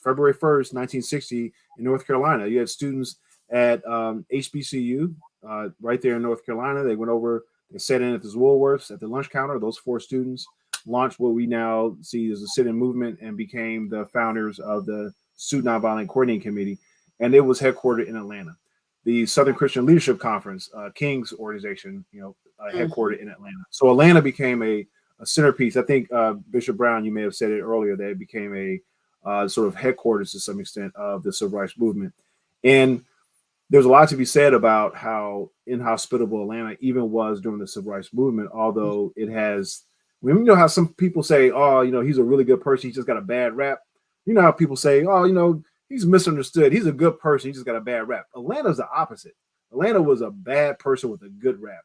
February 1st, 1960 in North Carolina. You had students at HBCU right there in North Carolina. They went over, they sat in at the Woolworths at the lunch counter. Those 4 students launched what we now see as a sit-in movement and became the founders of the Student Nonviolent Coordinating Committee. And it was headquartered in Atlanta. The Southern Christian Leadership Conference, King's organization, headquartered in Atlanta. So Atlanta became a centerpiece. I think Bishop Brown, you may have said it earlier, that it became a sort of headquarters to some extent of the civil rights movement. And there's a lot to be said about how inhospitable Atlanta even was during the civil rights movement, although it has, you know how some people say, oh, he's a really good person, he just got a bad rap. You know how people say, oh, he's misunderstood, he's a good person, he just got a bad rap. Atlanta's the opposite. Atlanta was a bad person with a good rap.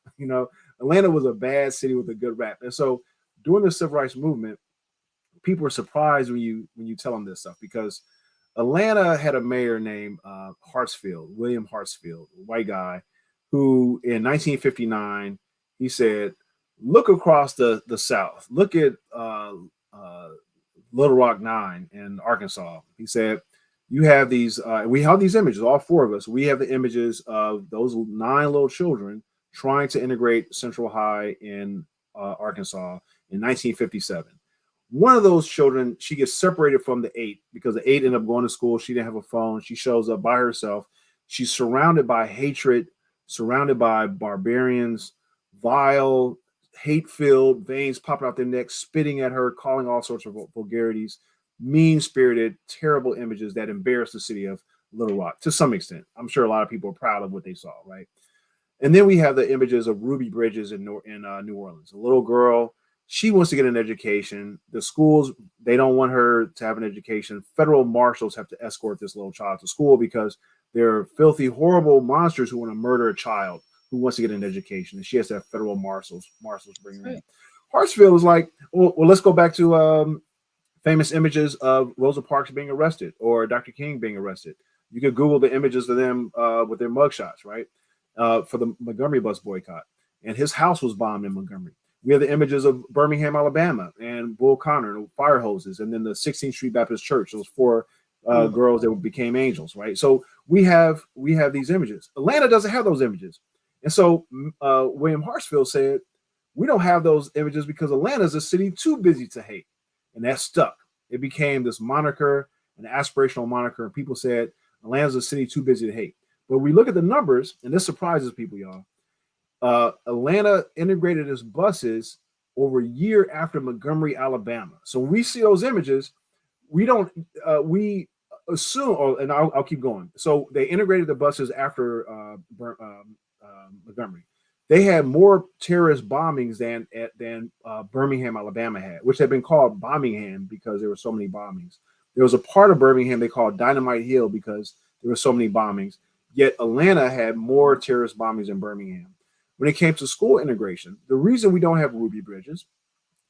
Atlanta was a bad city with a good rap. And so during the civil rights movement, people are surprised when you tell them this stuff, because Atlanta had a mayor named William Hartsfield, a white guy, who in 1959, he said, look across the South, look at Little Rock 9 in Arkansas. He said, you have these, we have these images, all 4 of us, we have the images of those 9 little children trying to integrate Central High in Arkansas in 1957. One of those children, she gets separated from the 8 because the 8 ended up going to school. She didn't have a phone. She shows up by herself. She's surrounded by hatred, surrounded by barbarians, vile, hate-filled, veins popping out their necks, spitting at her, calling all sorts of vulgarities, mean-spirited, terrible images that embarrass the city of Little Rock to some extent. I'm sure a lot of people are proud of what they saw, right? And then we have the images of Ruby Bridges in New Orleans, a little girl. She wants to get an education. The schools, they don't want her to have an education. Federal marshals have to escort this little child to school because they're filthy, horrible monsters who want to murder a child who wants to get an education. And she has to have federal marshals bring her in. Hartsfield was like, well, let's go back to famous images of Rosa Parks being arrested or Dr. King being arrested. You could Google the images of them with their mugshots, right? For the Montgomery bus boycott. and his house was bombed in Montgomery. We have the images of Birmingham, Alabama, and Bull Connor and fire hoses, and then the 16th Street Baptist Church. Those four girls that became angels, right? So we have these images. Atlanta doesn't have those images, and so William Hartsfield said, we don't have those images because Atlanta is a city too busy to hate, and that stuck. It became this moniker, an aspirational moniker, and people said Atlanta's a city too busy to hate. But we look at the numbers, and this surprises people, y'all. Atlanta integrated its buses over a year after Montgomery, Alabama. So when we see those images, we don't we assume, and I'll keep going. So they integrated the buses after Montgomery. They had more terrorist bombings than Birmingham, Alabama had, which had been called Birmingham because there were so many bombings. There was a part of Birmingham they called Dynamite Hill because there were so many bombings. Yet Atlanta had more terrorist bombings than Birmingham. When it came to school integration, the reason we don't have Ruby Bridges,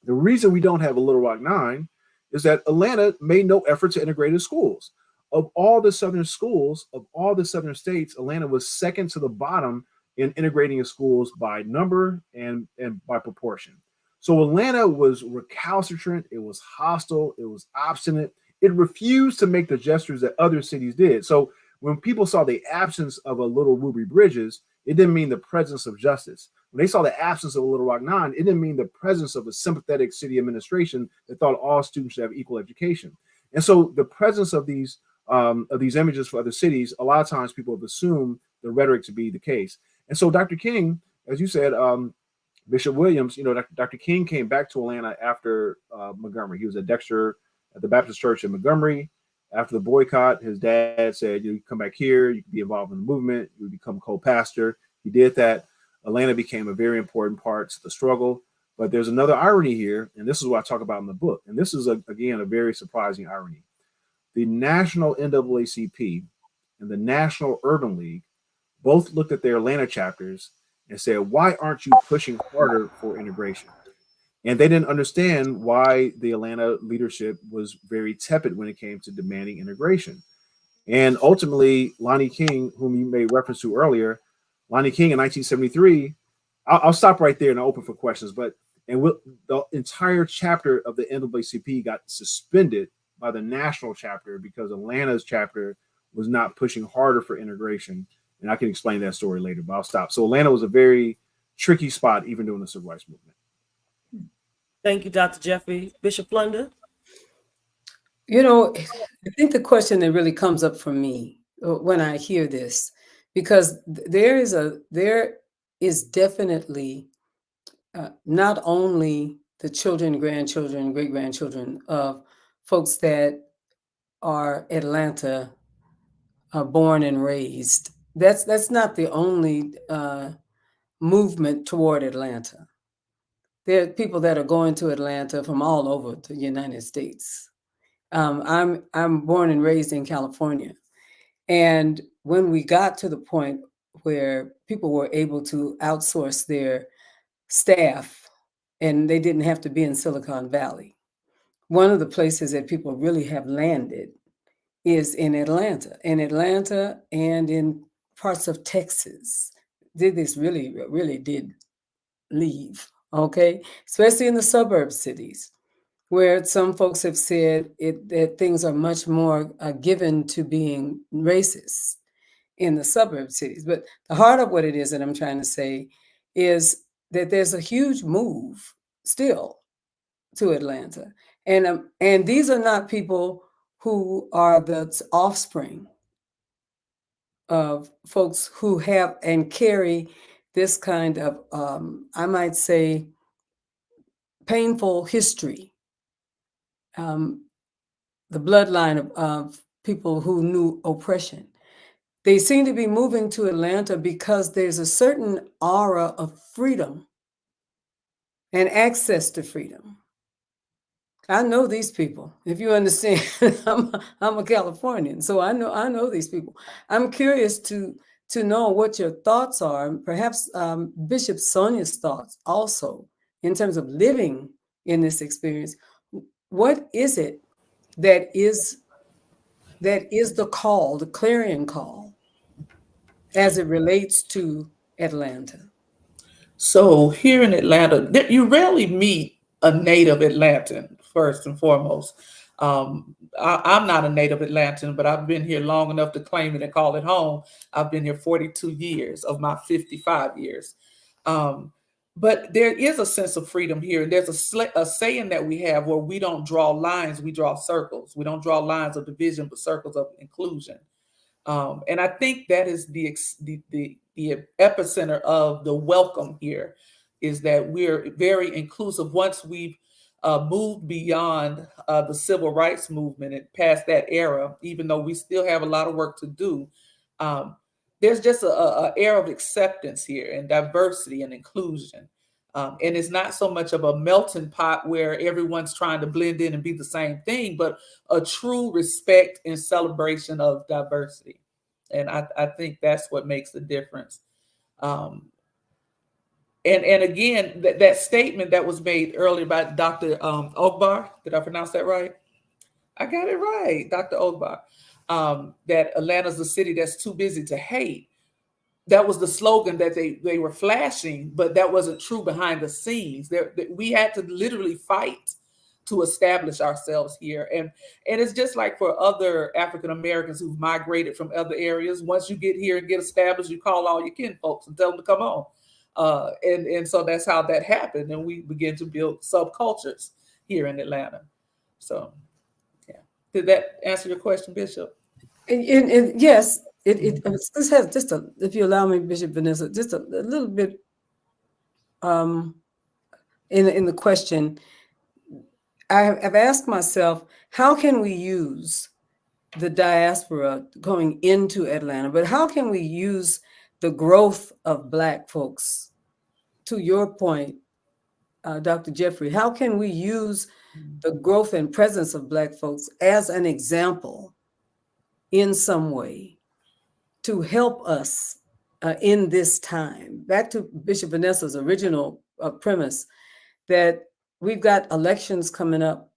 the reason we don't have a Little Rock 9 is that Atlanta made no effort to integrate its schools. Of all the southern schools, of all the southern states, Atlanta was second to the bottom in integrating its schools by number and by proportion. So Atlanta was recalcitrant, it was hostile, it was obstinate. It refused to make the gestures that other cities did. So when people saw the absence of a Little Ruby Bridges, it didn't mean the presence of justice. When they saw the absence of a Little Rock 9, it didn't mean the presence of a sympathetic city administration that thought all students should have equal education. And so the presence of these images for other cities, a lot of times people have assumed the rhetoric to be the case. And so Dr. King, as you said, Bishop Williams, Dr. King came back to Atlanta after Montgomery. He was at Dexter at the Baptist Church in Montgomery. After the boycott, his dad said, you come back here, you can be involved in the movement, you become co-pastor. He did that. Atlanta became a very important part to the struggle. But there's another irony here, and this is what I talk about in the book. And this is, again, a very surprising irony. The National NAACP and the National Urban League both looked at their Atlanta chapters and said, why aren't you pushing harder for integration? And they didn't understand why the Atlanta leadership was very tepid when it came to demanding integration. And ultimately, Lonnie King, whom you made reference to earlier, Lonnie King in 1973, I'll stop right there and I'll open for questions. The entire chapter of the NAACP got suspended by the national chapter because Atlanta's chapter was not pushing harder for integration. And I can explain that story later, but I'll stop. So Atlanta was a very tricky spot, even during the civil rights movement. Thank you, Dr. Jeffrey. Bishop Flunder? I think the question that really comes up for me when I hear this, because there is definitely not only the children, grandchildren, great-grandchildren of folks that are Atlanta born and raised. That's not the only movement toward Atlanta. There are people that are going to Atlanta from all over the United States. I'm born and raised in California, and when we got to the point where people were able to outsource their staff, and they didn't have to be in Silicon Valley, one of the places that people really have landed is in Atlanta. In Atlanta and in parts of Texas, this really did leave. Okay, especially in the suburb cities, where some folks have said that things are much more given to being racist in the suburb cities. But the heart of what it is that I'm trying to say is that there's a huge move still to Atlanta. And these are not people who are the offspring of folks who have and carry this kind of, I might say, painful history. The bloodline of people who knew oppression. They seem to be moving to Atlanta because there's a certain aura of freedom and access to freedom. I know these people. If you understand, I'm a Californian, so I know these people. I'm curious to know what your thoughts are, perhaps Bishop Sonia's thoughts also, in terms of living in this experience. What is it that is the call, the clarion call, as it relates to Atlanta? So here in Atlanta, you rarely meet a native Atlantan, first and foremost. I'm not a native Atlantan, but I've been here long enough to claim it and call it home. I've been here 42 years of my 55 years. Um, but there is a sense of freedom here. And there's a saying that we have where we don't draw lines, we draw circles. We don't draw lines of division, but circles of inclusion. And I think that is the epicenter of the welcome here, is that we're very inclusive. Once we've moved beyond the civil rights movement and past that era, even though we still have a lot of work to do, um, there's just a air of acceptance here and diversity and inclusion. And it's not so much of a melting pot where everyone's trying to blend in and be the same thing, but a true respect and celebration of diversity. And I think that's what makes the difference. Um, and again, that statement that was made earlier by Dr. Ogbar, did I pronounce that right? I got it right, Dr. Ogbar. That Atlanta's a city that's too busy to hate. That was the slogan that they were flashing, but that wasn't true behind the scenes. We had to literally fight to establish ourselves here. And it's just like for other African Americans who've migrated from other areas. Once you get here and get established, you call all your kin folks and tell them to come on. And so that's how that happened. And we began to build subcultures here in Atlanta. So, yeah. Did that answer your question, Bishop? And yes, this has just a, if you allow me, Bishop Vanessa, just a little bit in the question. I've asked myself, how can we use the diaspora going into Atlanta, but how can we use the growth of Black folks? To your point, Dr. Jeffrey, how can we use the growth and presence of Black folks as an example in some way to help us in this time? Back to Bishop Vanessa's original premise that we've got elections coming up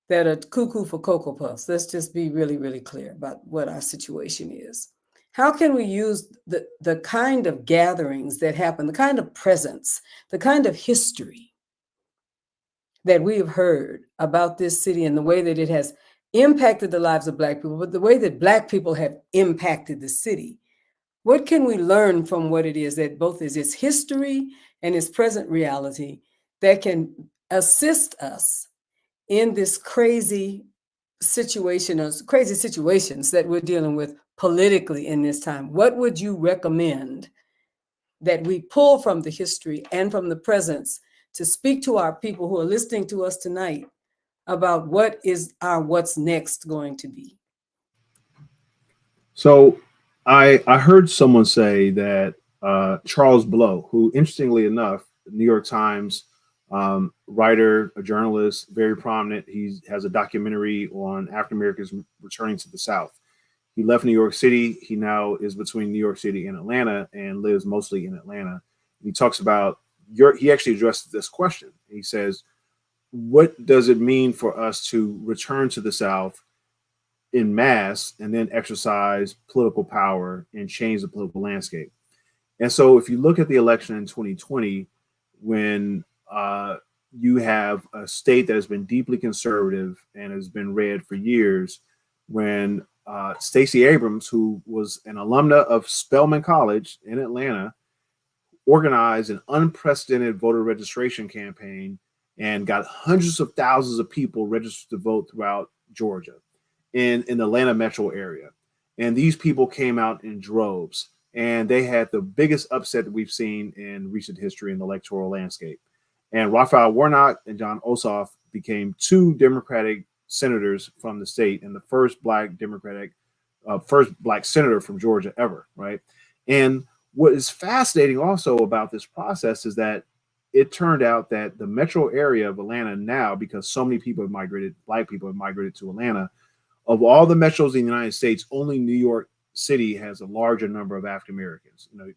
that are cuckoo for Cocoa Puffs. Let's just be really, really clear about what our situation is. How can we use the kind of gatherings that happen, the kind of presence, the kind of history that we have heard about this city and the way that it has impacted the lives of Black people, but the way that Black people have impacted the city? What can we learn from what it is that both is its history and its present reality that can assist us in this crazy situation, or crazy situations that we're dealing with politically in this time? What would you recommend that we pull from the history and from the presence to speak to our people who are listening to us tonight about what is our what's next going to be? So I heard someone say that Charles Blow, who interestingly enough, New York Times writer, a journalist, very prominent. He has a documentary on African Americans returning to the South. He left New York City. He now is between New York City and Atlanta and lives mostly in Atlanta. He talks about he actually addressed this question. He says, what does it mean for us to return to the South in mass and then exercise political power and change the political landscape? And so if you look at the election in 2020, when you have a state that has been deeply conservative and has been red for years, when Stacey Abrams, who was an alumna of Spelman College in Atlanta, organized an unprecedented voter registration campaign and got hundreds of thousands of people registered to vote throughout Georgia in the Atlanta metro area. And these people came out in droves, and they had the biggest upset that we've seen in recent history in the electoral landscape. And Raphael Warnock and John Ossoff became two Democratic senators from the state and the first Black senator from Georgia ever, right? And what is fascinating also about this process is that it turned out that the metro area of Atlanta now, because so many people have migrated, Black people have migrated to Atlanta, of all the metros in the United States, only New York City has a larger number of African Americans. You know,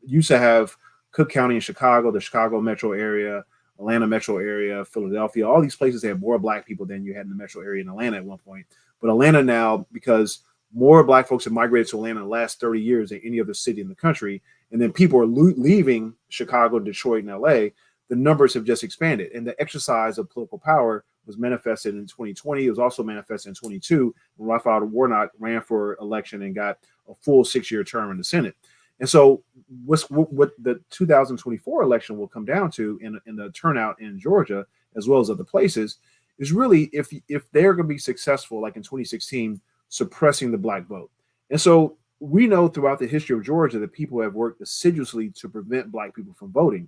used to have Cook County and Chicago, the Chicago metro area, Atlanta metro area, Philadelphia, all these places have more Black people than you had in the metro area in Atlanta at one point. But Atlanta now, because more Black folks have migrated to Atlanta in the last 30 years than any other city in the country, and then people are leaving Chicago, Detroit, and LA, the numbers have just expanded. And the exercise of political power was manifested in 2020. It was also manifested in 22 when Raphael Warnock ran for election and got a full 6-year term in the Senate. And so what the 2024 election will come down to in the turnout in Georgia, as well as other places, is really if they're going to be successful, like in 2016, suppressing the black vote. And so we know throughout the history of Georgia that people have worked assiduously to prevent black people from voting.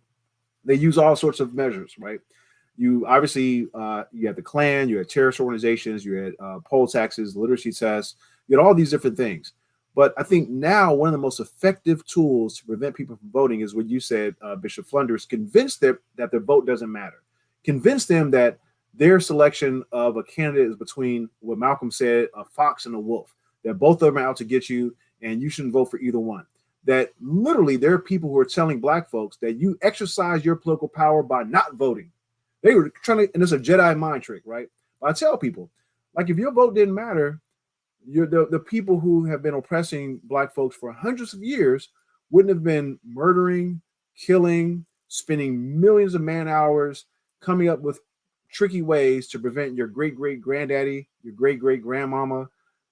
They use all sorts of measures, right? You obviously, you had the Klan, you had terrorist organizations, you had poll taxes, literacy tests, you had all these different things. But I think now one of the most effective tools to prevent people from voting is what you said, Bishop Flunder, is convince them that their vote doesn't matter. Convince them that their selection of a candidate is between what Malcolm said, a fox and a wolf, that both of them are out to get you and you shouldn't vote for either one. That literally there are people who are telling black folks that you exercise your political power by not voting. They were trying to, and it's a Jedi mind trick, right? But I tell people, like, if your vote didn't matter, the people who have been oppressing black folks for hundreds of years wouldn't have been murdering, killing, spending millions of man hours, coming up with tricky ways to prevent your great-great-granddaddy, your great-great-grandmama,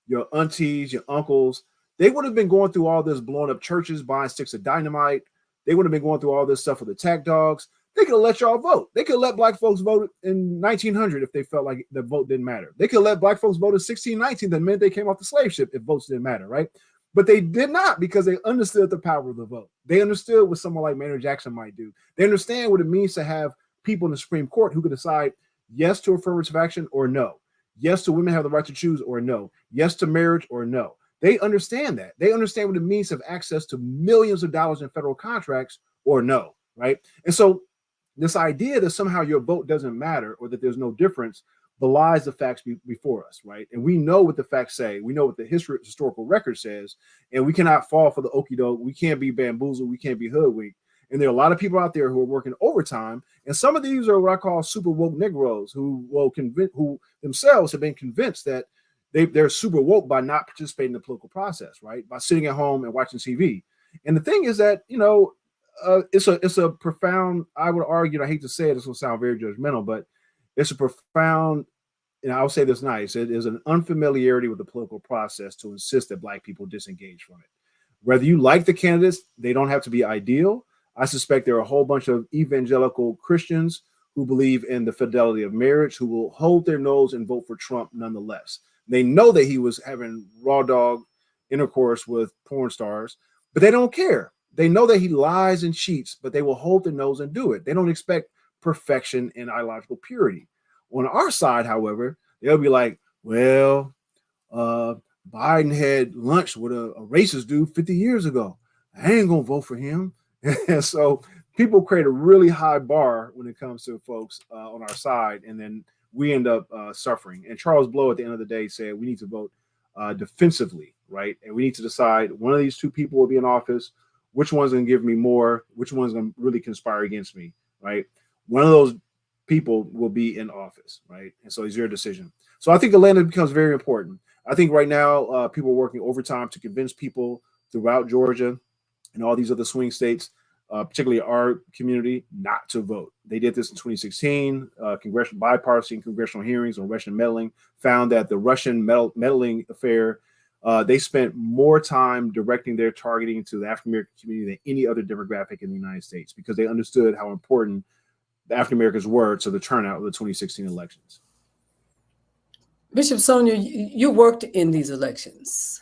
your aunties, your uncles. They would have been going through all this, blowing up churches, buying sticks of dynamite. They would have been going through all this stuff with attack dogs. They could have let y'all vote. They could have let black folks vote in 1900 if they felt like the vote didn't matter. They could have let black folks vote in 1619 the minute they came off the slave ship if votes didn't matter, right? But they did not, because they understood the power of the vote. They understood what someone like Maynard Jackson might do. They understand what it means to have people in the Supreme Court who could decide yes to affirmative action or no. Yes to women have the right to choose or no. Yes to marriage or no. They understand that. They understand what it means to have access to millions of dollars in federal contracts or no, right? And so this idea that somehow your vote doesn't matter or that there's no difference belies the facts before us, right? And we know what the facts say. We know what the historical record says, and we cannot fall for the okie doke. We can't be bamboozled. We can't be hoodwinked. And there are a lot of people out there who are working overtime, and some of these are what I call super woke Negroes who themselves have been convinced that they're super woke by not participating in the political process, right? By sitting at home and watching TV. And the thing is that, it's a profound, I would argue, I hate to say it, this will sound very judgmental, but it's a profound, and I'll say this nice, it is an unfamiliarity with the political process to insist that black people disengage from it. Whether you like the candidates, they don't have to be ideal. I suspect there are a whole bunch of evangelical Christians who believe in the fidelity of marriage, who will hold their nose and vote for Trump nonetheless. They know that he was having raw dog intercourse with porn stars, but they don't care. They know that he lies and cheats, but they will hold their nose and do it. They don't expect perfection and ideological purity. On our side, however, they'll be like, well, Biden had lunch with a racist dude 50 years ago. I ain't going to vote for him. And so people create a really high bar when it comes to folks on our side, and then we end up suffering. And Charles Blow at the end of the day said we need to vote defensively, right? And we need to decide one of these two people will be in office, which one's going to give me more, which one's going to really conspire against me, right? One of those people will be in office, right? And so it's your decision. So I think Atlanta becomes very important. I think right now people are working overtime to convince people throughout Georgia and all these other swing states, particularly our community, not to vote. They did this in 2016. Bipartisan congressional hearings on Russian meddling found that the Russian meddling affair, they spent more time directing their targeting to the African-American community than any other demographic in the United States, because they understood how important the African-Americans were to the turnout of the 2016 elections. Bishop Sonia, you worked in these elections.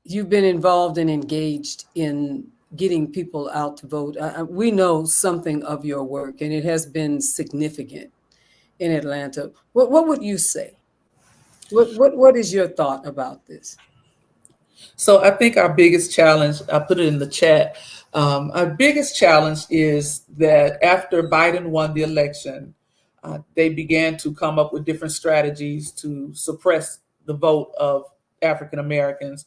You've been involved and engaged in getting people out to vote. We know something of your work, and it has been significant in Atlanta. What would you say? What is your thought about this? So I think our biggest challenge, I put it in the chat, our biggest challenge is that after Biden won the election, they began to come up with different strategies to suppress the vote of African Americans.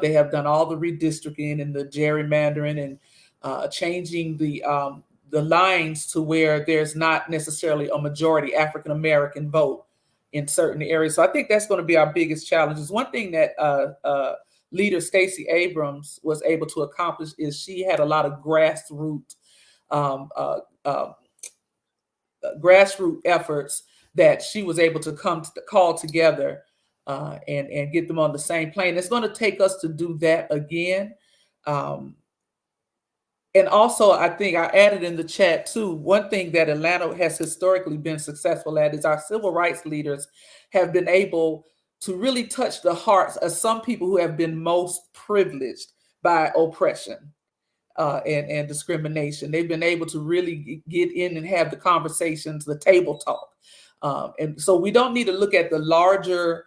They have done all the redistricting and the gerrymandering and changing the lines to where there's not necessarily a majority African American vote in certain areas. So I think that's going to be our biggest challenge. Is one thing that leader Stacey Abrams was able to accomplish is she had a lot of grassroots efforts that she was able to call together and get them on the same plane. It's going to take us to do that again. And also, I think I added in the chat too, one thing that Atlanta has historically been successful at is our civil rights leaders have been able to really touch the hearts of some people who have been most privileged by oppression and discrimination. They've been able to really get in and have the conversations, the table talk. And so we don't need to look at the larger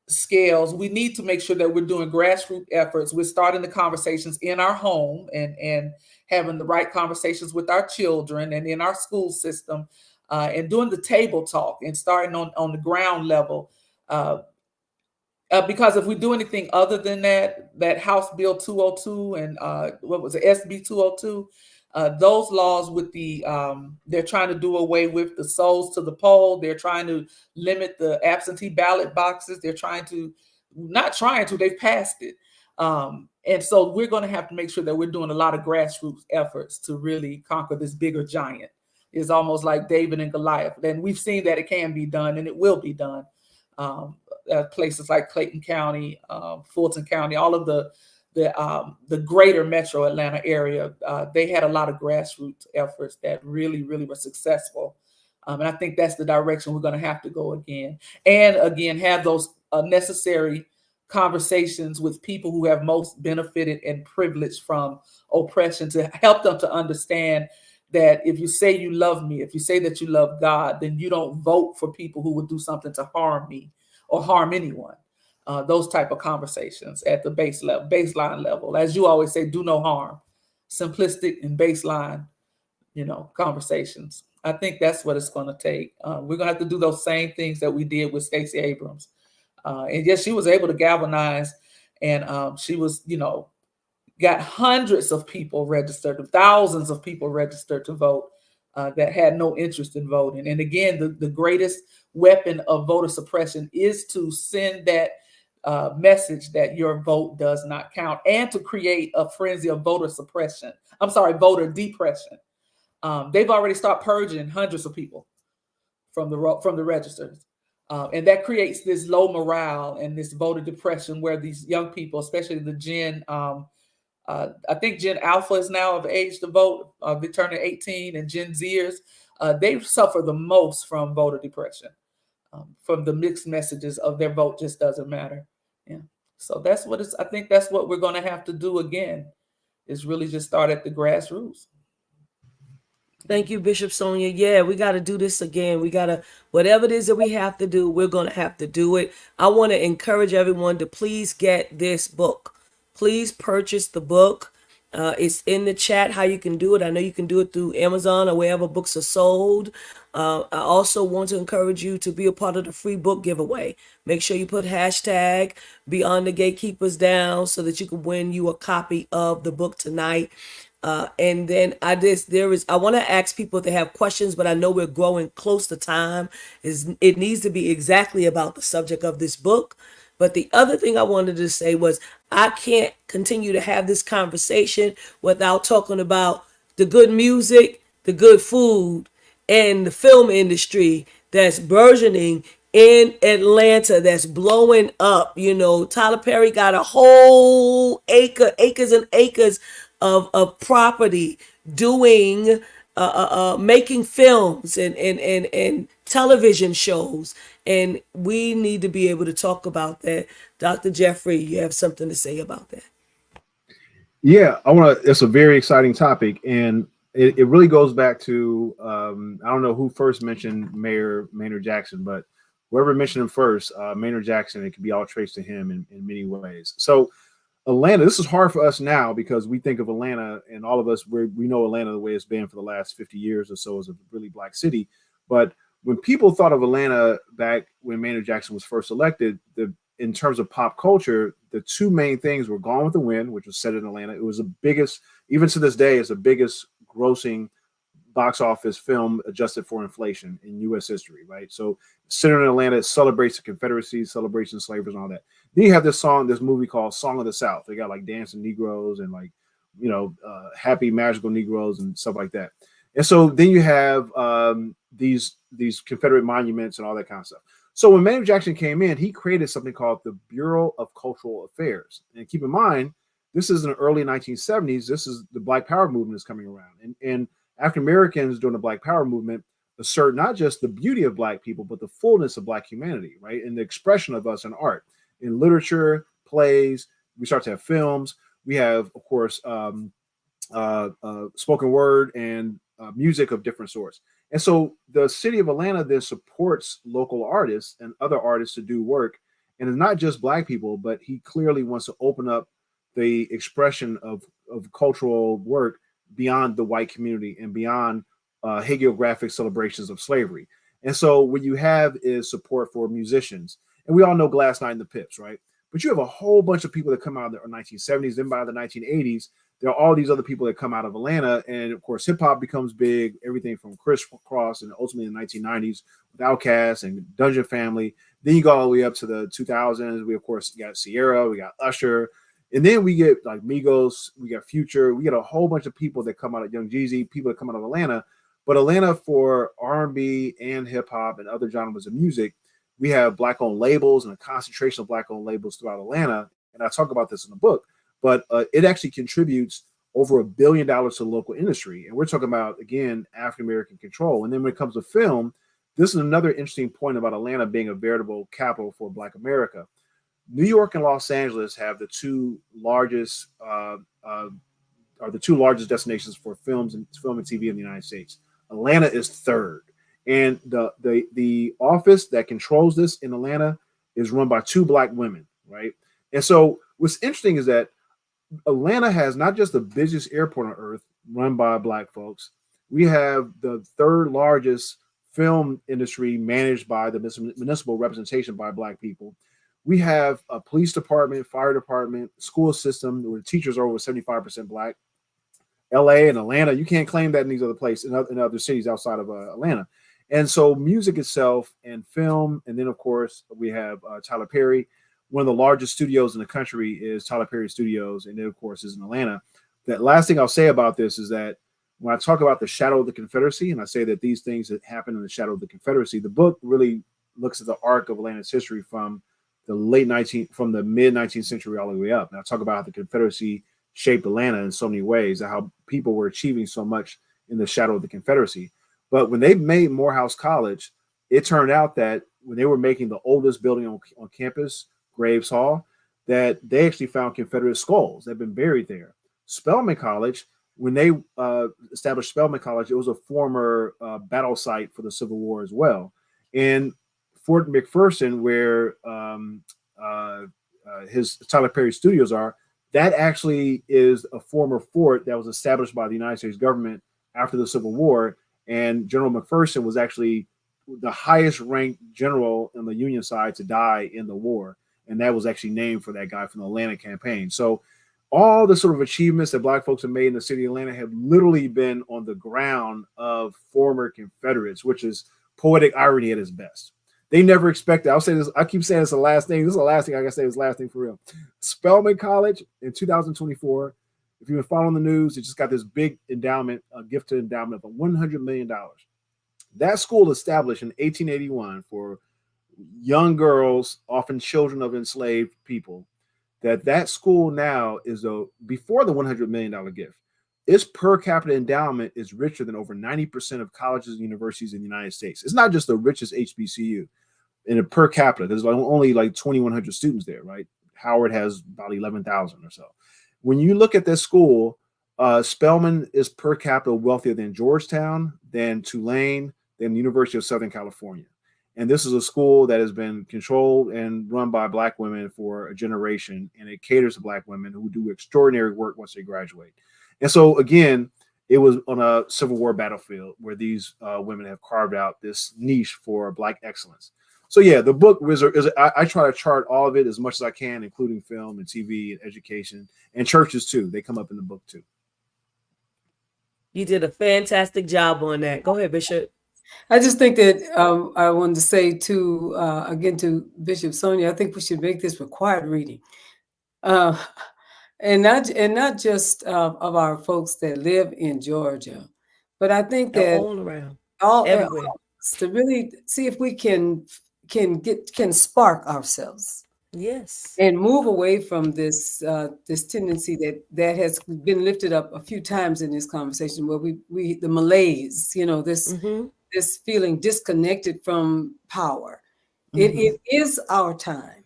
scales. We need to make sure that we're doing grassroots efforts. We're starting the conversations in our home and having the right conversations with our children and in our school system and doing the table talk and starting on the ground level. Because if we do anything other than that House Bill 202 and what was it, SB 202, those laws with they're trying to do away with the souls to the poll. They're trying to limit the absentee ballot boxes. They've passed it. And so we're going to have to make sure that we're doing a lot of grassroots efforts to really conquer this bigger giant. It's almost like David and Goliath. And we've seen that it can be done and it will be done. Places like Clayton County, Fulton County, all of the greater metro Atlanta area, they had a lot of grassroots efforts that really, really were successful. And I think that's the direction we're going to have to go again. And again, have those necessary conversations with people who have most benefited and privileged from oppression to help them to understand that if you say you love me, if you say that you love God, then you don't vote for people who would do something to harm me or harm anyone. Those type of conversations at the baseline level. As you always say, do no harm. Simplistic and baseline, conversations. I think that's what it's going to take. We're going to have to do those same things that we did with Stacey Abrams. And yes, she was able to galvanize and she was, got hundreds of people registered, thousands of people registered to vote that had no interest in voting. And again, the greatest weapon of voter suppression is to send that message that your vote does not count and to create a frenzy of voter depression. They've already started purging hundreds of people from the registers. And that creates this low morale and this voter depression where these young people, especially the Gen, I think Gen Alpha is now of age to vote, they're turning 18, and Gen Zers, they suffer the most from voter depression, from the mixed messages of their vote just doesn't matter. Yeah. So I think that's what we're going to have to do again, is really just start at the grassroots. Thank you, Bishop Sonia. Yeah, we got to do this again. We got to, whatever it is that we have to do, we're going to have to do it. I want to encourage everyone to please get this book. Please purchase the book. It's in the chat how you can do it. I know you can do it through Amazon or wherever books are sold. I also want to encourage you to be a part of the free book giveaway. Make sure you put hashtag Beyond the Gatekeepers down so that you can win you a copy of the book tonight. And then I want to ask people if they have questions, but I know we're growing close to time. It needs to be exactly about the subject of this book. But the other thing I wanted to say was I can't continue to have this conversation without talking about the good music, the good food, and the film industry that's burgeoning in Atlanta, that's blowing up. Tyler Perry got a whole acres and acres of property doing making films and television shows, and we need to be able to talk about that. Dr. Jeffrey, you have something to say about that? Yeah, it's a very exciting topic, and it really goes back to I don't know who first mentioned Mayor Maynard Jackson, but whoever mentioned him first, Maynard Jackson, it can be all traced to him in many ways. So Atlanta, this is hard for us now because we think of Atlanta, and all of us, we know Atlanta the way it's been for the last 50 years or so as a really black city. But when people thought of Atlanta back when Maynard Jackson was first elected, in terms of pop culture, the two main things were Gone with the Wind, which was set in Atlanta. It was the biggest, even to this day, it's the biggest grossing box office film adjusted for inflation in U.S. history, right? So centered in Atlanta, it celebrates the Confederacy, celebrates slavery and all that. Then you have this movie called Song of the South. They got like dancing Negroes and like, happy magical Negroes and stuff like that. And so then you have these Confederate monuments and all that kind of stuff. So when Maynard Jackson came in, he created something called the Bureau of Cultural Affairs. And keep in mind, this is in the early 1970s. This is the Black Power movement is coming around. And African Americans during the Black Power movement assert not just the beauty of Black people, but the fullness of Black humanity, right? And the expression of us in art, in literature, plays. We start to have films. We have, of course, spoken word and music of different sorts. And so the city of Atlanta then supports local artists and other artists to do work. And it's not just Black people, but he clearly wants to open up the expression of cultural work beyond the white community and beyond hagiographic celebrations of slavery. And so what you have is support for musicians. And we all know Glass Knight and the Pips, right? But you have a whole bunch of people that come out in the 1970s. Then by the 1980s, there are all these other people that come out of Atlanta. And of course, hip hop becomes big, everything from Criss Cross and ultimately in the 1990s with Outkast and Dungeon Family. Then you go all the way up to the 2000s. We, of course, got Sierra, we got Usher. And then we get like Migos, we got Future. We get a whole bunch of people that come out of Young Jeezy, people that come out of Atlanta. But Atlanta for R&B and hip hop and other genres of music, we have Black-owned labels and a concentration of Black-owned labels throughout Atlanta. And I talk about this in the book. But it actually contributes over $1 billion to the local industry. And we're talking about, again, African-American control. And then when it comes to film, this is another interesting point about Atlanta being a veritable capital for Black America. New York and Los Angeles have the two largest destinations for film and TV in the United States. Atlanta is third. And the office that controls this in Atlanta is run by two Black women, right? And so what's interesting is that Atlanta has not just the busiest airport on earth run by Black folks. We have the third largest film industry managed by the municipal representation by Black people. We have a police department, fire department, school system where teachers are over 75% Black. LA and Atlanta, you can't claim that in these other places, in other cities outside of Atlanta. And so music itself and film, and then of course we have Tyler Perry. One of the largest studios in the country is Tyler Perry Studios, and then of course is in Atlanta. That last thing I'll say about this is that when I talk about the shadow of the Confederacy, and I say that these things that happen in the shadow of the Confederacy, the book really looks at the arc of Atlanta's history from the mid 19th century all the way up. And I talk about how the Confederacy shaped Atlanta in so many ways, and how people were achieving so much in the shadow of the Confederacy. But when they made Morehouse College, it turned out that when they were making the oldest building on campus, Graves Hall, that they actually found Confederate skulls that had been buried there. Spelman College, when they established Spelman College, it was a former battle site for the Civil War as well. And Fort McPherson, where his Tyler Perry Studios are, that actually is a former fort that was established by the United States government after the Civil War. And General McPherson was actually the highest ranked general on the Union side to die in the war. And that was actually named for that guy from the Atlanta campaign. So all the sort of achievements that Black folks have made in the city of Atlanta have literally been on the ground of former Confederates, which is poetic irony at its best. They never expected. I'll say this. I keep saying it's the last thing. This is the last thing I gotta say. It's the last thing for real. Spelman College in 2024. If you've been following the news, it just got this big endowment, a gifted endowment of $100 million. That school established in 1881 for young girls, often children of enslaved people. That school now is before the $100 million gift. Its per capita endowment is richer than over 90% of colleges and universities in the United States. It's not just the richest HBCU in a per capita. There's only like 2,100 students there, right? Howard has about 11,000 or so. When you look at this school, Spelman is per capita wealthier than Georgetown, than Tulane, than the University of Southern California. And this is a school that has been controlled and run by Black women for a generation, and it caters to Black women who do extraordinary work once they graduate. And so, again, it was on a Civil War battlefield where these women have carved out this niche for Black excellence. So, yeah, the book I try to chart all of it as much as I can, including film and TV and education and churches, too. They come up in the book, too. You did a fantastic job on that. Go ahead, Bishop. I just think that I wanted to say to again to Bishop Sonia, I think we should make this required reading, uh, and not just of our folks that live in Georgia, but I think that All around, all everywhere. to really see if we can spark ourselves Yes. and move away from this tendency that has been lifted up a few times in this conversation, where we the malaise, Mm-hmm. this feeling disconnected from power. Mhm. It is our time,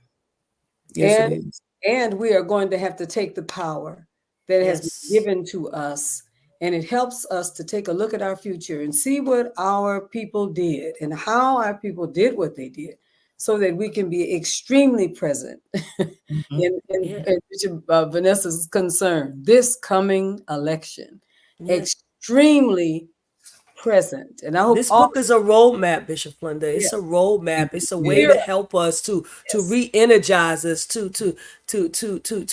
Yes, it and is. and we are going to have to take the power that has been Yes. given to us, and it helps us to take a look at our future and see what our people did and how our people did what they did, so that we can be extremely present Mhm. in Yeah. Bishop Vanessa's concern, this coming election, Yes. extremely present. And I hope This all, book is a roadmap, Bishop Flunder. yeah, It's a roadmap. It's a way Yeah. to help us to yes, re-energize us, to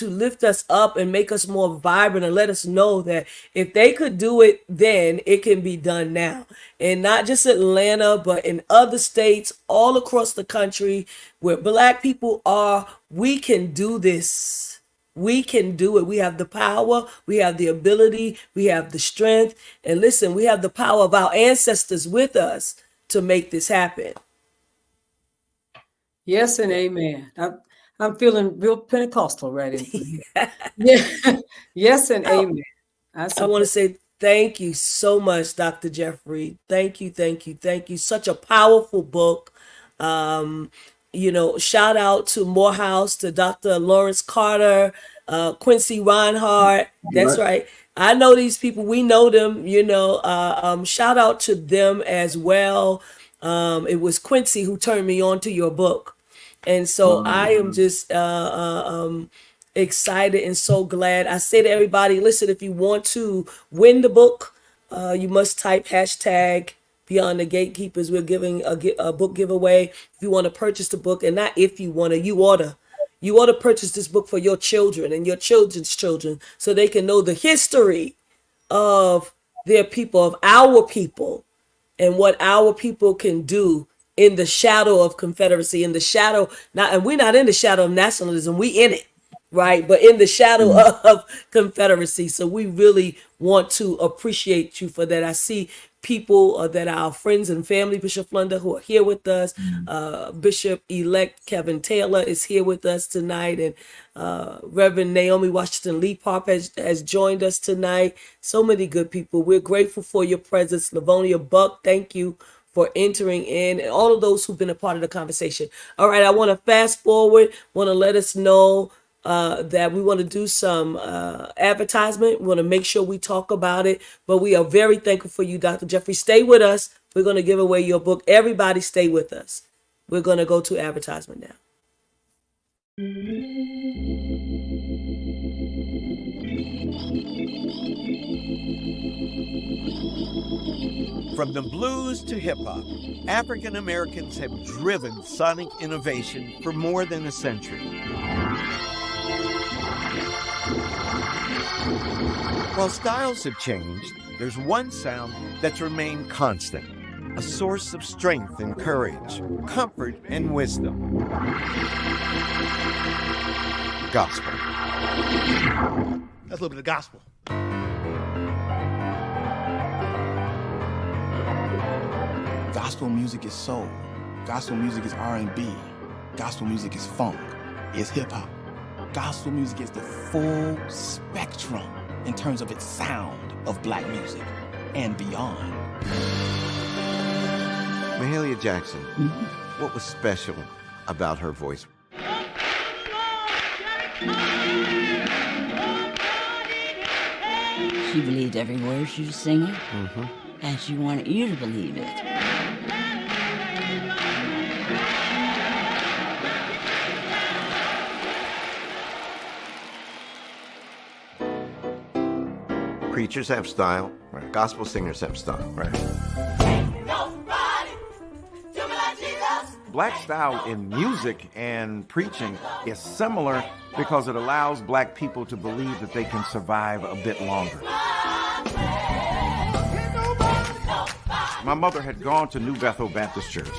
lift us up and make us more vibrant and let us know that if they could do it then, it can be done now. And not just Atlanta, but in other states all across the country where Black people are, we can do this. We can do it. We have the power, we have the ability, we have the strength. And listen, we have the power of our ancestors with us to make this happen. yes, and amen. I'm feeling real Pentecostal right in here. Yeah, yes, and amen. I I want to support. say thank you so much, Dr. Jeffrey. Thank you, thank you, thank you. Such a powerful book. Um, shout out to Morehouse, to Dr. Lawrence Carter, Quincy Reinhardt. That's Right. right. I know these people. We know them. Shout out to them as well. It was Quincy who turned me on to your book, and so I am just excited and so glad. I say to everybody, listen, if you want to win the book, you must type hashtag Beyond the Gatekeepers. We're giving a book giveaway. If you want to purchase the book, and not if you want to, you order. You ought to purchase this book for your children and your children's children so they can know the history of their people, of our people, and what our people can do in the shadow of Confederacy, in the shadow, not, and we're not in the shadow of nationalism, we in it, right? But in the shadow Mhm. of Confederacy. So we really want to appreciate you for that. I see people that are our friends and family, Bishop Flunder, who are here with us. Bishop-elect Kevin Taylor is here with us tonight, and Reverend Naomi Washington Lee Parp has joined us tonight. So many good people. We're grateful for your presence. Livonia Buck, thank you for entering in, and all of those who've been a part of the conversation. All right, I want to fast forward, want to let us know that we want to do some advertisement. We want to make sure we talk about it, but we are very thankful for you, Dr. Jeffrey. Stay with us. We're going to give away your book. Everybody stay with us. We're going to go to advertisement now. From the blues to hip-hop, African Americans have driven sonic innovation for more than a century. While styles have changed, there's one sound that's remained constant, a source of strength and courage, comfort and wisdom. Gospel. That's a little bit of gospel. Gospel music is soul. Gospel music is R&B. Gospel music is funk. It's hip-hop. Gospel music is the full spectrum in terms of its sound of black music and beyond. Mahalia Jackson, what was special about her voice? She believed every word she was singing, and she wanted you to believe it. Preachers have style, right? Gospel singers have style, right? Black style in music and preaching is similar because it allows black people to believe that they can survive a bit longer. My mother had gone to New Bethel Baptist Church. Is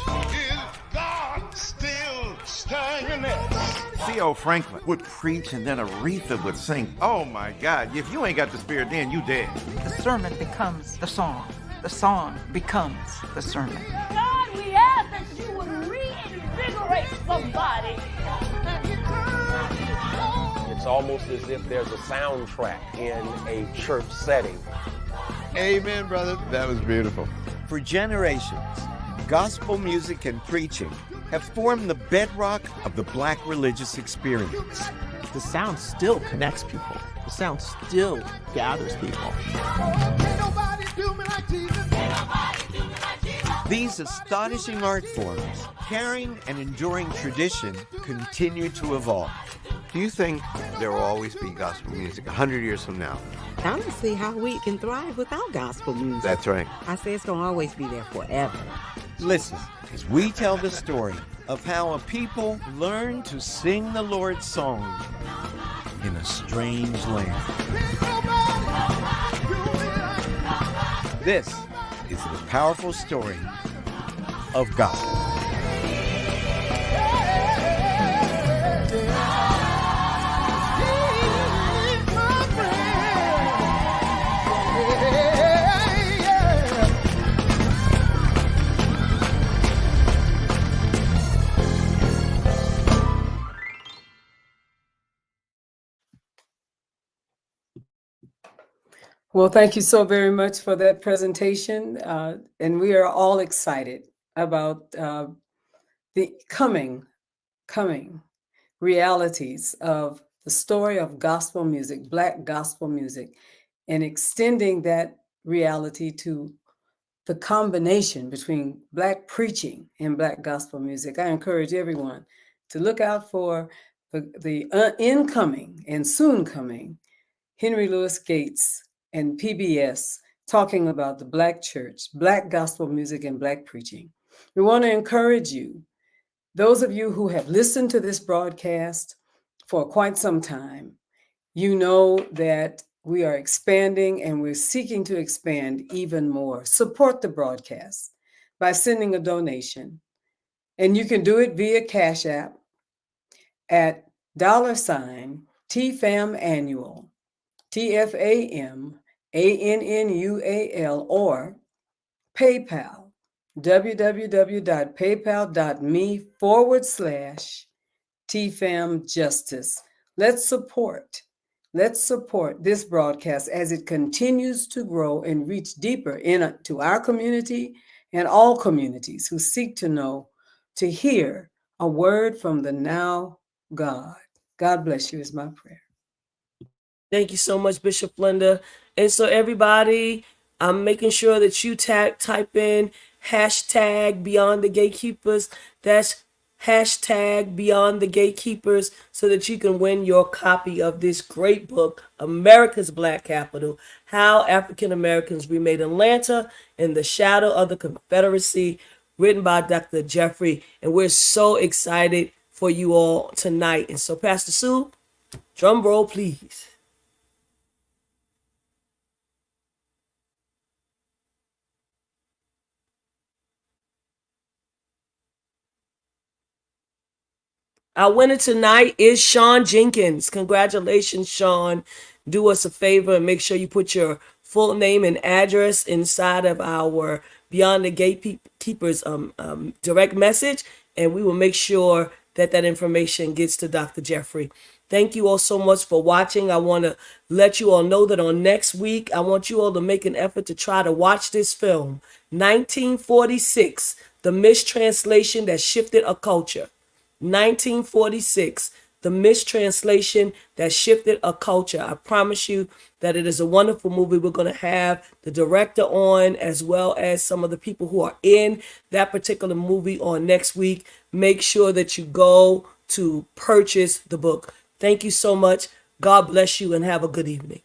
God still standing there? C.O. Franklin would preach, and then Aretha would sing. Oh my God, if you ain't got the spirit then, you dead. The sermon becomes the song. The song becomes the sermon. God, we ask that you would reinvigorate somebody. It's almost as if there's a soundtrack in a church setting. Amen, brother. That was beautiful. For generations, gospel music and preaching have formed the bedrock of the Black religious experience. The sound still connects people. The sound still gathers people. These astonishing art forms, carrying an enduring tradition, continue to evolve. Do you think there will always be gospel music 100 years from now? I don't see how we can thrive without gospel music. That's right. I say it's going to always be there forever. Listen as we tell the story of how a people learn to sing the Lord's song in a strange land. This is the powerful story of gospel. Well, thank you so very much for that presentation. And we are all excited about the coming realities of the story of gospel music, Black gospel music, and extending that reality to the combination between Black preaching and Black gospel music. I encourage everyone to look out for the incoming and soon coming Henry Louis Gates and PBS talking about the Black church, Black gospel music, and Black preaching. We want to encourage you, those of you who have listened to this broadcast for quite some time, you know that we are expanding and we're seeking to expand even more. Support the broadcast by sending a donation. And you can do it via Cash App at $TFAM Annual, TFAM ANNUAL, or PayPal, www.paypal.me/TFAM Justice. Let's support this broadcast as it continues to grow and reach deeper into our community and all communities who seek to hear a word from the now God. God bless you is my prayer. Thank you so much, Bishop Flunder. And so everybody, I'm making sure that you type in hashtag Beyond the Gatekeepers. That's hashtag Beyond the Gatekeepers so that you can win your copy of this great book, America's Black Capital, How African Americans Remade Atlanta in the Shadow of the Confederacy, written by Dr. Jeffrey. And we're so excited for you all tonight. And so Pastor Sue, drum roll, please. Our winner tonight is Sean Jenkins. Congratulations, Sean. Do us a favor and make sure you put your full name and address inside of our Beyond the Gatekeepers direct message, and we will make sure that information gets to Dr. Jeffrey. Thank you all so much for watching. I want to let you all know that on next week, I want you all to make an effort to try to watch this film, 1946, The Mistranslation That Shifted a Culture. 1946, The Mistranslation That Shifted a Culture. I promise you that it is a wonderful movie. We're going to have the director on as well as some of the people who are in that particular movie on next week. Make sure that you go to purchase the book. Thank you so much. God bless you and have a good evening.